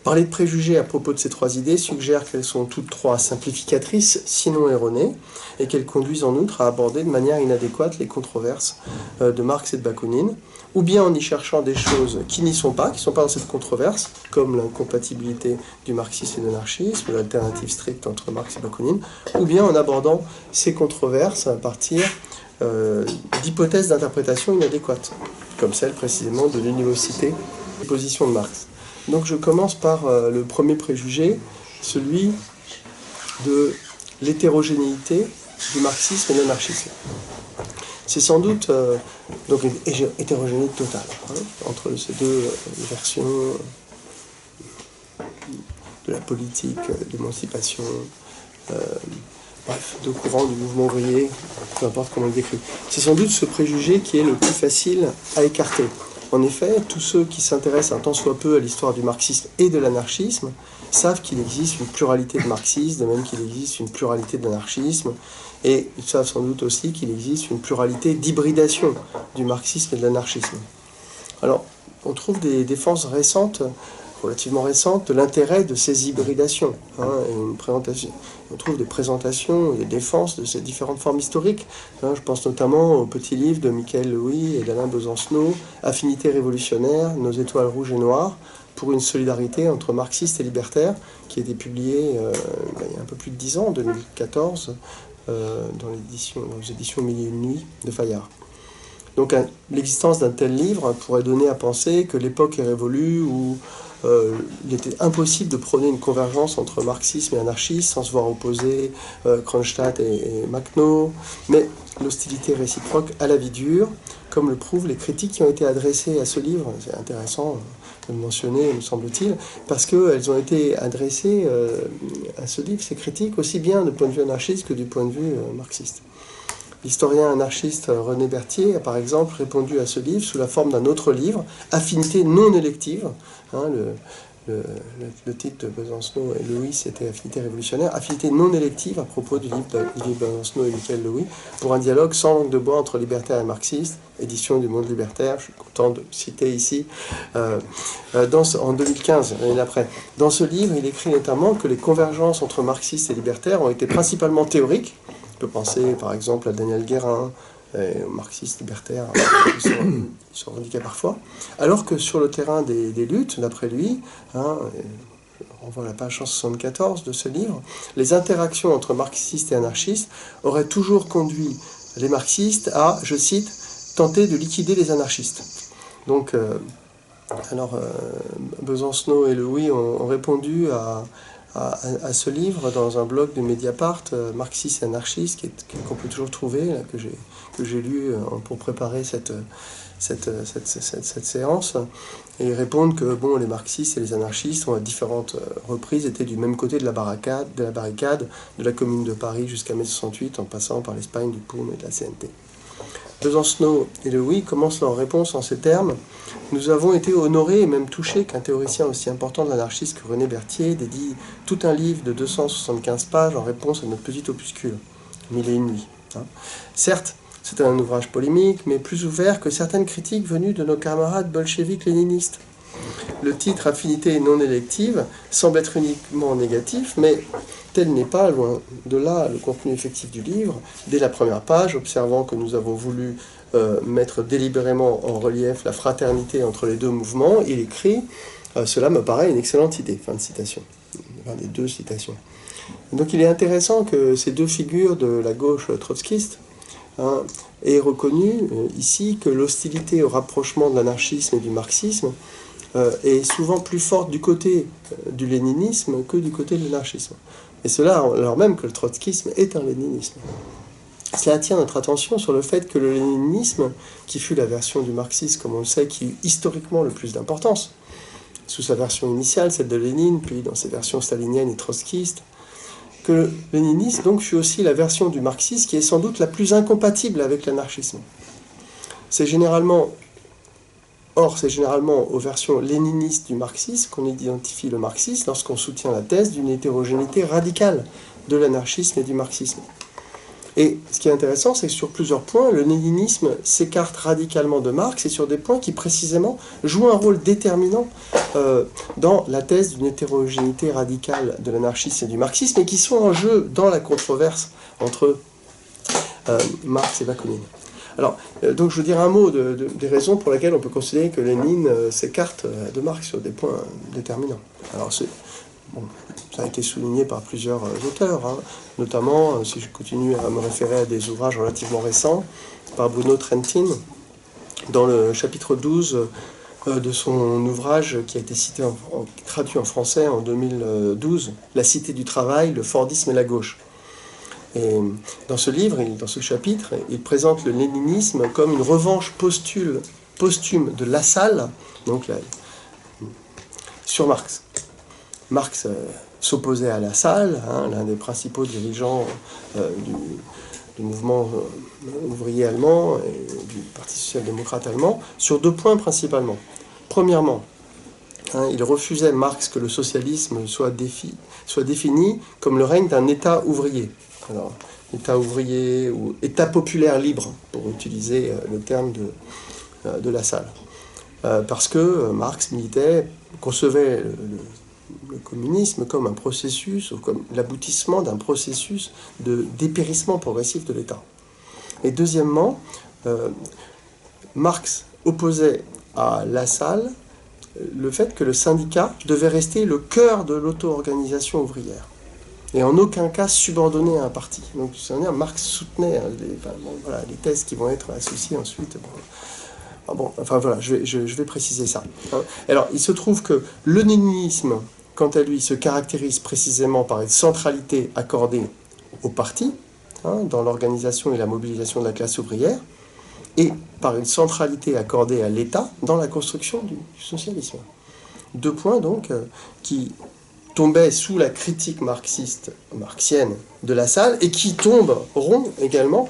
Parler de préjugés à propos de ces 3 idées suggère qu'elles sont toutes 3 simplificatrices, sinon erronées, et qu'elles conduisent en outre à aborder de manière inadéquate les controverses de Marx et de Bakounine, ou bien en y cherchant des choses qui n'y sont pas, qui ne sont pas dans cette controverse, comme l'incompatibilité du marxisme et de l'anarchisme, l'alternative stricte entre Marx et Bakounine, ou bien en abordant ces controverses à partir d'hypothèses d'interprétation inadéquates, comme celle précisément de l'univocité des positions de Marx. Donc je commence par le premier préjugé, celui de l'hétérogénéité du marxisme et de l'anarchisme. C'est sans doute donc une hétérogénéité totale entre ces 2 versions de la politique d'émancipation, bref, 2 courants du mouvement ouvrier, peu importe comment on le décrit. C'est sans doute ce préjugé qui est le plus facile à écarter. En effet, tous ceux qui s'intéressent un tant soit peu à l'histoire du marxisme et de l'anarchisme savent qu'il existe une pluralité de marxisme, de même qu'il existe une pluralité d'anarchisme, et ils savent sans doute aussi qu'il existe une pluralité d'hybridation du marxisme et de l'anarchisme. Alors, on trouve des défenses récentes relativement récente de l'intérêt de ces hybridations. On trouve des présentations et des défenses de ces différentes formes historiques. Je pense notamment au petit livre de Michael Louis et d'Alain Besancenot, Affinités révolutionnaires, nos étoiles rouges et noires, pour une solidarité entre marxistes et libertaires, qui a été publié il y a un peu plus de 10 ans, en 2014, dans les éditions Mille et une nuits de Fayard. Donc l'existence d'un tel livre pourrait donner à penser que l'époque est révolue où il était impossible de prôner une convergence entre marxisme et anarchisme sans se voir opposer Kronstadt et Makhno, mais l'hostilité réciproque à la vie dure, comme le prouvent les critiques qui ont été adressées à ce livre. C'est intéressant de le mentionner, me semble-t-il, parce qu'elles ont été adressées à ce livre, ces critiques, aussi bien du point de vue anarchiste que du point de vue marxiste. L'historien anarchiste René Berthier a par exemple répondu à ce livre sous la forme d'un autre livre, Affinités non électives. Le titre de Besancenot et Louis, c'était Affinités révolutionnaires. Affinités non électives à propos du livre d'Olivier Besancenot et Michael Louis, pour un dialogue sans langue de bois entre libertaires et marxistes, édition du Monde libertaire. Je suis content de citer ici, en 2015, l'année après. Dans ce livre, il écrit notamment que les convergences entre marxistes et libertaires ont été principalement théoriques. On peut penser par exemple à Daniel Guérin, marxiste libertaire, qui sont revendiqués parfois, alors que sur le terrain des luttes, d'après lui, on voit la page 174 de ce livre, les interactions entre marxistes et anarchistes auraient toujours conduit les marxistes à, je cite, tenter de liquider les anarchistes. Donc, Besancenot et Louis ont répondu à ce livre dans un blog de Mediapart, Marxiste et anarchiste, qu'on peut toujours trouver, là, que j'ai lu pour préparer cette séance. Et ils répondent que les marxistes et les anarchistes ont à différentes reprises été du même côté de la barricade, de la Commune de Paris jusqu'à mai 68, en passant par l'Espagne du POUM et de la CNT. Besancenot et Louis commencent leur réponse en ces termes. Nous avons été honorés et même touchés qu'un théoricien aussi important de l'anarchisme que René Berthier dédie tout un livre de 275 pages en réponse à notre petit opuscule, Mille et une nuits. Certes, c'est un ouvrage polémique, mais plus ouvert que certaines critiques venues de nos camarades bolcheviques léninistes. Le titre « Affinités non électives » semble être uniquement négatif, mais tel n'est pas, loin de là, le contenu effectif du livre. Dès la première page, observant que nous avons voulu mettre délibérément en relief la fraternité entre les deux mouvements, il écrit « Cela me paraît une excellente idée ». Fin de citation. Enfin, des deux citations. Donc il est intéressant que ces deux figures de la gauche trotskiste aient reconnu ici que l'hostilité au rapprochement de l'anarchisme et du marxisme est souvent plus forte du côté du léninisme que du côté de l'anarchisme. Et cela alors même que le trotskisme est un léninisme. Cela attire notre attention sur le fait que le léninisme, qui fut la version du marxisme, comme on le sait, qui eut historiquement le plus d'importance, sous sa version initiale, celle de Lénine, puis dans ses versions staliniennes et trotskistes, que le léninisme donc fut aussi la version du marxisme qui est sans doute la plus incompatible avec l'anarchisme. C'est généralement aux versions léninistes du marxisme qu'on identifie le marxisme lorsqu'on soutient la thèse d'une hétérogénéité radicale de l'anarchisme et du marxisme. Et ce qui est intéressant, c'est que sur plusieurs points, le léninisme s'écarte radicalement de Marx et sur des points qui précisément jouent un rôle déterminant dans la thèse d'une hétérogénéité radicale de l'anarchisme et du marxisme et qui sont en jeu dans la controverse entre Marx et Bakounine. Alors, donc je veux dire un mot des raisons pour lesquelles on peut considérer que Lénine s'écarte de Marx sur des points déterminants. Alors, ça a été souligné par plusieurs auteurs, notamment, si je continue à me référer à des ouvrages relativement récents, par Bruno Trentin, dans le chapitre 12 de son ouvrage qui a été traduit en français en 2012, La Cité du Travail, le Fordisme et la gauche. Et dans ce livre, dans ce chapitre, il présente le léninisme comme une revanche posthume de Lassalle, donc sur Marx. Marx s'opposait à Lassalle, l'un des principaux dirigeants du mouvement ouvrier allemand et du Parti social-démocrate allemand, sur deux points principalement. Premièrement, il refusait Marx que le socialisme soit défini comme le règne d'un État ouvrier. Alors, État ouvrier ou État populaire libre, pour utiliser le terme de Lassalle. parce que Marx concevait le communisme comme un processus, ou comme l'aboutissement d'un processus de dépérissement progressif de l'État. Et deuxièmement, Marx opposait à Lassalle le fait que le syndicat devait rester le cœur de l'auto-organisation ouvrière, et en aucun cas subordonné à un parti. Donc, c'est-à-dire, Marx soutenait les thèses qui vont être associées ensuite. Je vais préciser ça. Alors, il se trouve que le léninisme, quant à lui, se caractérise précisément par une centralité accordée au parti, dans l'organisation et la mobilisation de la classe ouvrière, et par une centralité accordée à l'État dans la construction du socialisme. Deux points, donc, qui tombaient sous la critique marxienne de Lassalle, et qui tomberont également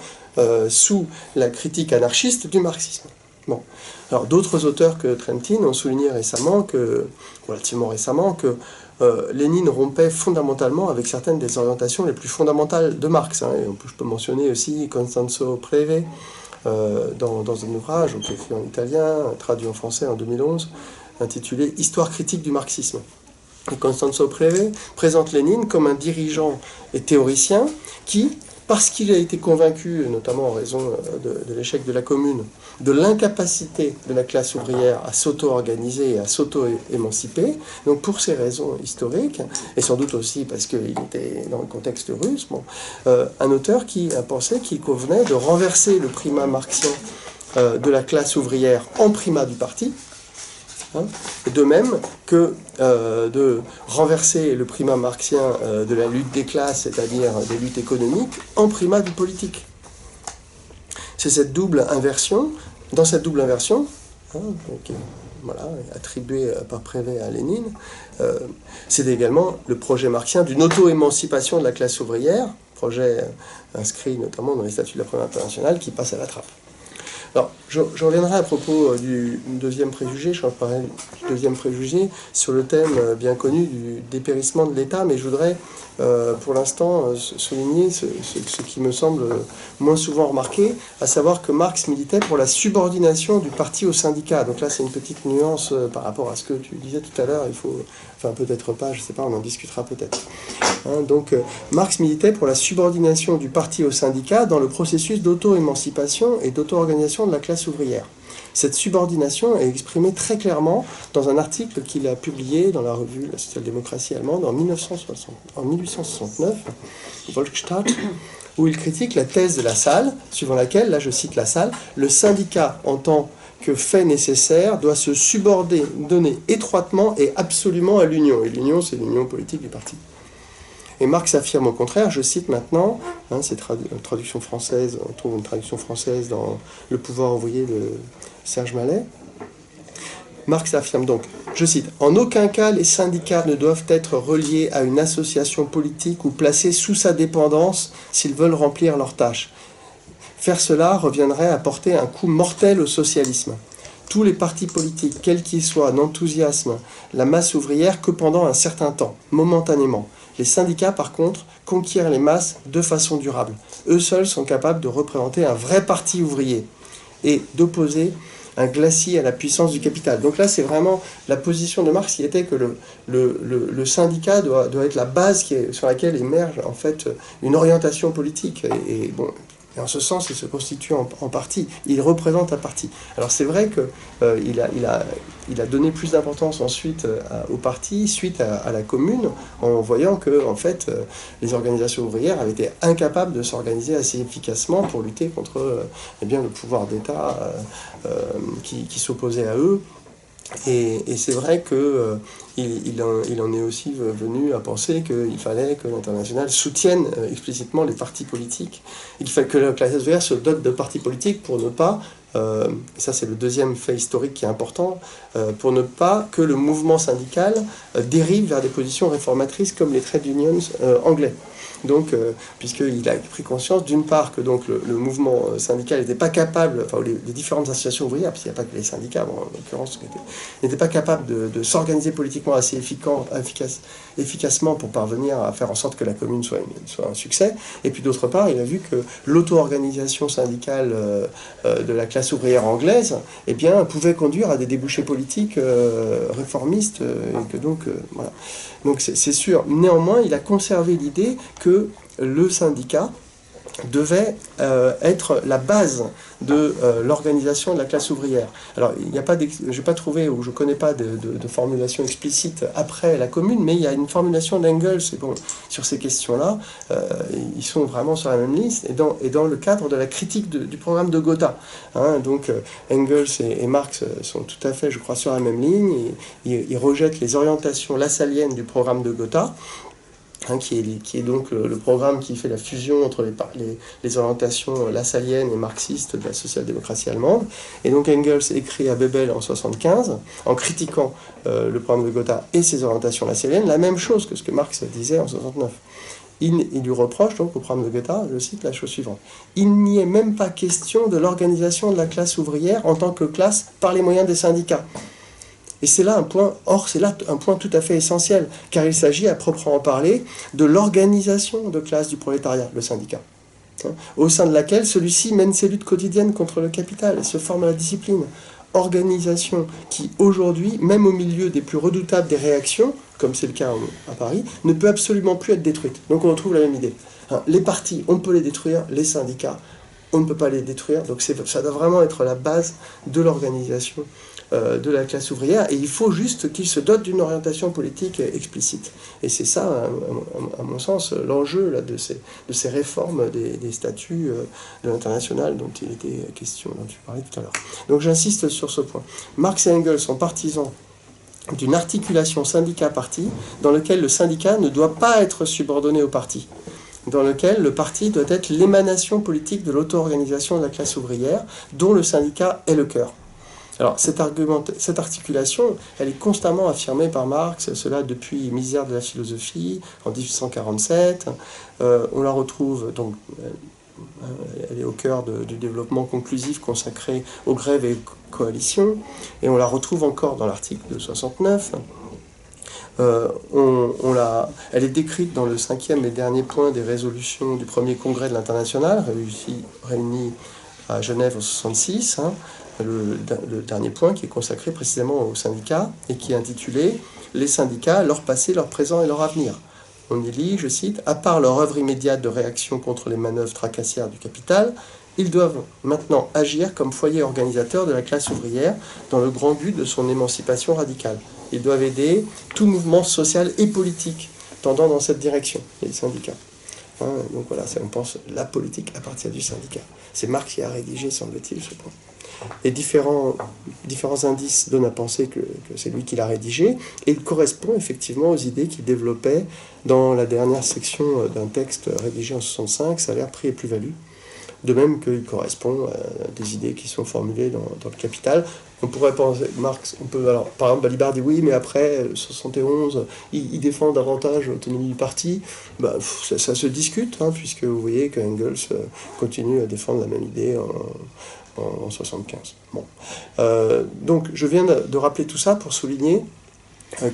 sous la critique anarchiste du marxisme. Bon. Alors, d'autres auteurs que Trentin ont souligné relativement récemment, que Lénine rompait fondamentalement avec certaines des orientations les plus fondamentales de Marx. Et je peux mentionner aussi Constanzo Preve, dans un ouvrage qui est écrit en italien, traduit en français en 2011, intitulé « Histoire critique du marxisme ». Constanzo Preve présente Lénine comme un dirigeant et théoricien qui, parce qu'il a été convaincu, notamment en raison de l'échec de la Commune, de l'incapacité de la classe ouvrière à s'auto-organiser et à s'auto-émanciper, donc pour ces raisons historiques, et sans doute aussi parce qu'il était dans le contexte russe, un auteur qui a pensé qu'il convenait de renverser le primat marxien de la classe ouvrière en primat du parti, de même que de renverser le primat marxien de la lutte des classes, c'est-à-dire des luttes économiques, en primat du politique. C'est cette double inversion. Dans cette double inversion, attribuée par Prévet à Lénine, c'est également le projet marxien d'une auto-émancipation de la classe ouvrière, projet inscrit notamment dans les statuts de la Première Internationale, qui passe à la trappe. Alors, je reviendrai à propos du deuxième préjugé, je reparlerai du deuxième préjugé sur le thème bien connu du dépérissement de l'État, mais je voudrais pour l'instant souligner ce qui me semble moins souvent remarqué, à savoir que Marx militait pour la subordination du parti au syndicat. Donc là, c'est une petite nuance par rapport à ce que tu disais tout à l'heure, peut-être pas, je ne sais pas, on en discutera peut-être. Marx militait pour la subordination du parti au syndicat dans le processus d'auto-émancipation et d'auto-organisation de la classe ouvrière. Cette subordination est exprimée très clairement dans un article qu'il a publié dans la revue La social-démocratie allemande en 1869, Volksstaat, où il critique la thèse de Lassalle, suivant laquelle, là je cite Lassalle, le syndicat en tant que fait nécessaire doit se subordonner étroitement et absolument à l'union. Et l'union, c'est l'union politique du parti. Et Marx affirme au contraire, je cite maintenant, c'est traduction française, on trouve une traduction française dans Le pouvoir ouvrier de Serge Mallet. Marx affirme donc, je cite, « En aucun cas les syndicats ne doivent être reliés à une association politique ou placés sous sa dépendance s'ils veulent remplir leurs tâches. Faire cela reviendrait à porter un coup mortel au socialisme. Tous les partis politiques, quels qu'ils soient, n'enthousiasment la masse ouvrière que pendant un certain temps, momentanément. Les syndicats, par contre, conquièrent les masses de façon durable. Eux seuls sont capables de représenter un vrai parti ouvrier et d'opposer un glacis à la puissance du capital. » Donc là, c'est vraiment la position de Marx qui était que le syndicat doit être la base sur laquelle émerge en fait une orientation politique. Et en ce sens, il se constitue en parti. Il représente un parti. Alors c'est vrai qu'il a donné plus d'importance ensuite au parti suite à la Commune, en voyant que en fait, les organisations ouvrières avaient été incapables de s'organiser assez efficacement pour lutter contre le pouvoir d'État qui s'opposait à eux. Et c'est vrai qu'il en est aussi venu à penser qu'il fallait que l'Internationale soutienne explicitement les partis politiques, et qu'il fallait que la classe ouvrière se dote de partis politiques pour ne pas, ça c'est le deuxième fait historique qui est important, pour ne pas que le mouvement syndical dérive vers des positions réformatrices comme les trade unions anglais. Donc, puisqu'il a pris conscience, d'une part, que donc, le mouvement syndical n'était pas capable, enfin, les différentes associations ouvrières, parce qu'il n'y a pas que les syndicats, en l'occurrence, n'étaient pas capables de s'organiser politiquement politiquement assez efficacement pour parvenir à faire en sorte que la commune soit un succès. Et puis d'autre part, il a vu que l'auto-organisation syndicale de la classe ouvrière anglaise, eh bien, pouvait conduire à des débouchés politiques réformistes. Et que donc, voilà. Donc c'est sûr. Néanmoins, il a conservé l'idée que le syndicat devait être la base de l'organisation de la classe ouvrière. Alors, il n'y a pas je n'ai pas trouvé, ou je ne connais pas de formulation explicite après la commune, mais il y a une formulation d'Engels, et bon, sur ces questions-là, ils sont vraiment sur la même liste, et dans le cadre de la critique du programme de Gotha. Hein, donc, Engels et Marx sont tout à fait, je crois, sur la même ligne, et ils rejettent les orientations lassaliennes du programme de Gotha, hein, qui est donc le programme qui fait la fusion entre les orientations lassaliennes et marxistes de la social-démocratie allemande. Et donc Engels écrit à Bebel en 1975, en critiquant le programme de Gotha et ses orientations lassaliennes, la même chose que ce que Marx disait en 1969. Il lui reproche donc au programme de Gotha, je cite la chose suivante: « Il n'y est même pas question de l'organisation de la classe ouvrière en tant que classe par les moyens des syndicats. » Et c'est là un point, tout à fait essentiel, car il s'agit à proprement parler de l'organisation de classe du prolétariat, le syndicat, hein, au sein de laquelle celui-ci mène ses luttes quotidiennes contre le capital et se forme à la discipline. Organisation qui, aujourd'hui, même au milieu des plus redoutables des réactions, comme c'est le cas à Paris, ne peut absolument plus être détruite. Donc on retrouve la même idée. Hein, les partis, on peut les détruire, les syndicats, on ne peut pas les détruire. Donc ça doit vraiment être la base de l'organisation de la classe ouvrière, et il faut juste qu'il se dote d'une orientation politique explicite. Et c'est ça, à mon sens, l'enjeu là, de ces réformes des statuts de l'international dont il était question, dont tu parlais tout à l'heure. Donc j'insiste sur ce point. Marx et Engels sont partisans d'une articulation syndicat-parti dans lequel le syndicat ne doit pas être subordonné au parti, dans lequel le parti doit être l'émanation politique de l'auto-organisation de la classe ouvrière, dont le syndicat est le cœur. Alors, cette articulation, elle est constamment affirmée par Marx, cela depuis Misère de la philosophie, en 1847. On la retrouve, donc, elle est au cœur du développement conclusif consacré aux grèves et coalitions, et on la retrouve encore dans l'article de 69. Elle est décrite dans le 5e et dernier point des résolutions du premier congrès de l'International, réuni à Genève en 1966, hein, le dernier point qui est consacré précisément aux syndicats et qui est intitulé « Les syndicats, leur passé, leur présent et leur avenir ». On y lit, je cite, « À part leur œuvre immédiate de réaction contre les manœuvres tracassières du capital, ils doivent maintenant agir comme foyer organisateur de la classe ouvrière dans le grand but de son émancipation radicale. Ils doivent aider tout mouvement social et politique tendant dans cette direction, les syndicats. » Hein, donc voilà, on pense la politique à partir du syndicat. C'est Marx qui a rédigé, semble-t-il, ce point. Et différents indices donnent à penser que c'est lui qui l'a rédigé, et il correspond effectivement aux idées qu'il développait dans la dernière section d'un texte rédigé en 65, Salaire, prix et plus-value. De même qu'il correspond à des idées qui sont formulées dans le Capital. On pourrait penser, Marx, par exemple, Balibar dit oui, mais après, 71, il défend davantage l'autonomie du parti. Ça se discute, hein, puisque vous voyez que Engels continue à défendre la même idée en 75. Bon. Donc, je viens de rappeler tout ça pour souligner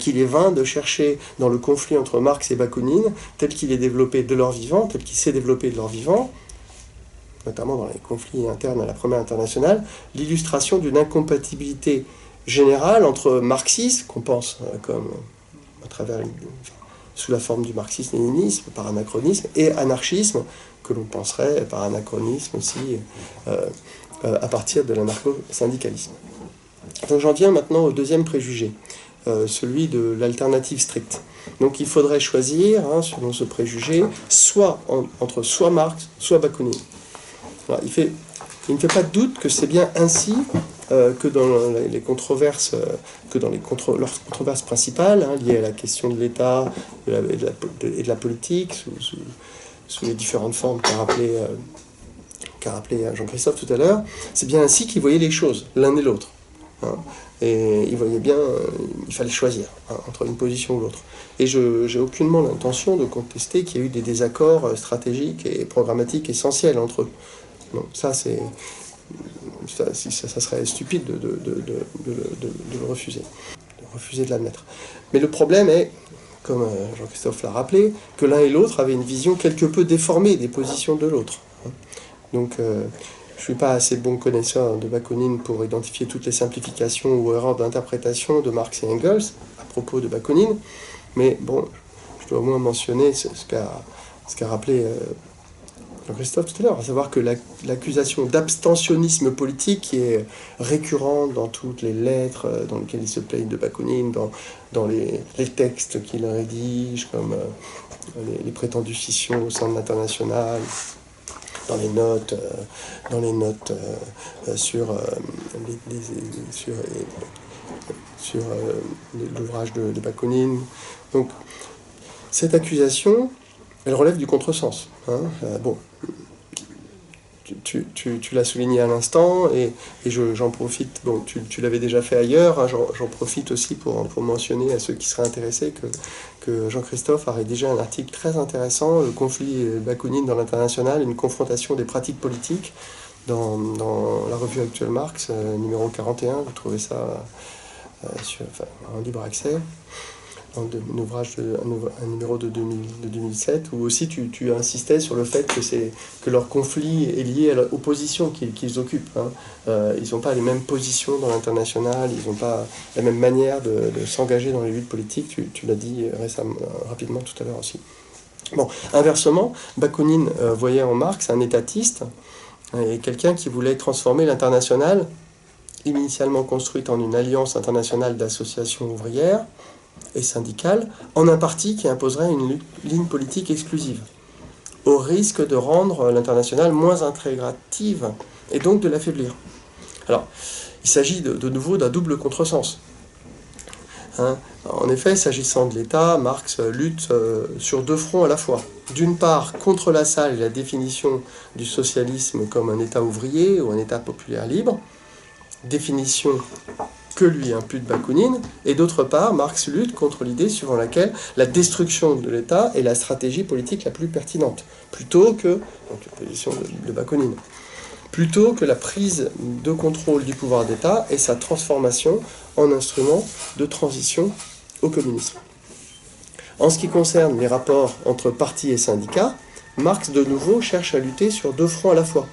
qu'il est vain de chercher dans le conflit entre Marx et Bakounine, tel qu'il est développé de leur vivant, tel qu'il s'est développé de leur vivant, notamment dans les conflits internes à la Première Internationale, l'illustration d'une incompatibilité générale entre marxisme, qu'on pense comme à travers, sous la forme du marxisme-léninisme, par anachronisme, et anarchisme, que l'on penserait par anachronisme aussi à partir de l'anarcho-syndicalisme. Donc j'en viens maintenant au deuxième préjugé, celui de l'alternative stricte. Donc il faudrait choisir, hein, selon ce préjugé, entre soit Marx, soit Bakounine. Alors, il ne fait pas de doute que c'est bien ainsi que dans les controverses, leurs controverses principales, hein, liées à la question de l'État et de la politique, sous les différentes formes qu'a rappelé Jean-Christophe tout à l'heure, c'est bien ainsi qu'ils voyaient les choses, l'un et l'autre. Hein. Et ils voyaient bien, il fallait choisir, hein, entre une position ou l'autre. Et je n'ai aucunement l'intention de contester qu'il y a eu des désaccords stratégiques et programmatiques essentiels entre eux. Non, ça serait stupide de le refuser. refusé de l'admettre. Mais le problème est, comme Jean-Christophe l'a rappelé, que l'un et l'autre avaient une vision quelque peu déformée des positions de l'autre. Donc, je ne suis pas assez bon connaisseur de Bakounine pour identifier toutes les simplifications ou erreurs d'interprétation de Marx et Engels à propos de Bakounine, mais bon, je dois au moins mentionner ce qu'a rappelé Jean-Christophe tout à l'heure, à savoir que l'accusation d'abstentionnisme politique qui est récurrente dans toutes les lettres dans lesquelles il se plaigne de Bakounine, dans les textes qu'il rédige, comme les prétendues scissions au sein de l'Internationale, dans les notes sur l'ouvrage de Bakounine. Donc, cette accusation, elle relève du contresens. Bon, tu l'as souligné à l'instant, et j'en profite, bon, tu l'avais déjà fait ailleurs, hein, j'en profite aussi pour mentionner à ceux qui seraient intéressés que Jean-Christophe a rédigé un article très intéressant, le conflit Bakounine dans l'Internationale, une confrontation des pratiques politiques, dans la revue Actuelle Marx, numéro 41, vous trouvez ça en libre accès. Un ouvrage, un numéro de 2007, où aussi tu insistais sur le fait que leur conflit est lié à l'opposition qu'ils occupent. Ils n'ont pas les mêmes positions dans l'international, ils n'ont pas la même manière de s'engager dans les luttes politiques, tu l'as dit rapidement tout à l'heure aussi. Bon, inversement, Bakounine voyait en Marx un étatiste, et quelqu'un qui voulait transformer l'international, initialement construite en une alliance internationale d'associations ouvrières et syndicales, en un parti qui imposerait une ligne politique exclusive, au risque de rendre l'internationale moins intégrative et donc de l'affaiblir. Alors, il s'agit de nouveau d'un double contresens. En effet, s'agissant de l'État, Marx lutte sur deux fronts à la fois. D'une part, contre la salle et la définition du socialisme comme un État ouvrier ou un État populaire libre, définition que lui impute Bakounine, et d'autre part, Marx lutte contre l'idée suivant laquelle la destruction de l'État est la stratégie politique la plus pertinente, plutôt que, donc la position de Bakounine, plutôt que la prise de contrôle du pouvoir d'État et sa transformation en instrument de transition au communisme. En ce qui concerne les rapports entre partis et syndicats, Marx de nouveau cherche à lutter sur deux fronts à la fois.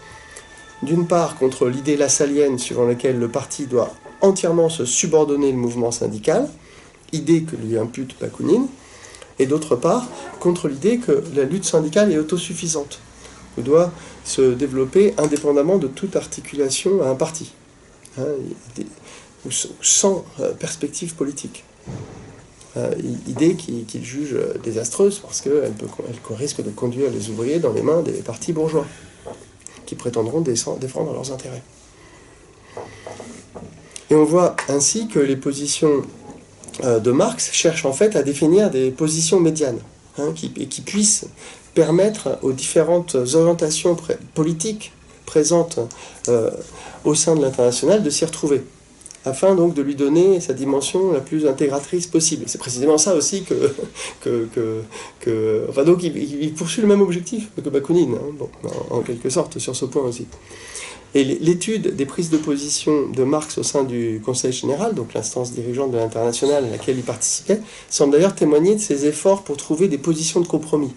D'une part, contre l'idée lassalienne suivant laquelle le parti doit entièrement se subordonner le mouvement syndical, idée que lui impute Bakounine, et d'autre part, contre l'idée que la lutte syndicale est autosuffisante, ou doit se développer indépendamment de toute articulation à un parti, ou sans perspective politique. Idée qu'il juge désastreuse parce qu'elle risque de conduire les ouvriers dans les mains des partis bourgeois, qui prétendront défendre leurs intérêts. Et on voit ainsi que les positions de Marx cherchent en fait à définir des positions médianes, qui puissent permettre aux différentes orientations politiques présentes au sein de l'international de s'y retrouver, afin donc de lui donner sa dimension la plus intégratrice possible. C'est précisément ça aussi enfin donc il poursuit le même objectif que Bakounine, en quelque sorte, sur ce point aussi. Et l'étude des prises de position de Marx au sein du Conseil général, donc l'instance dirigeante de l'international à laquelle il participait, semble d'ailleurs témoigner de ses efforts pour trouver des positions de compromis.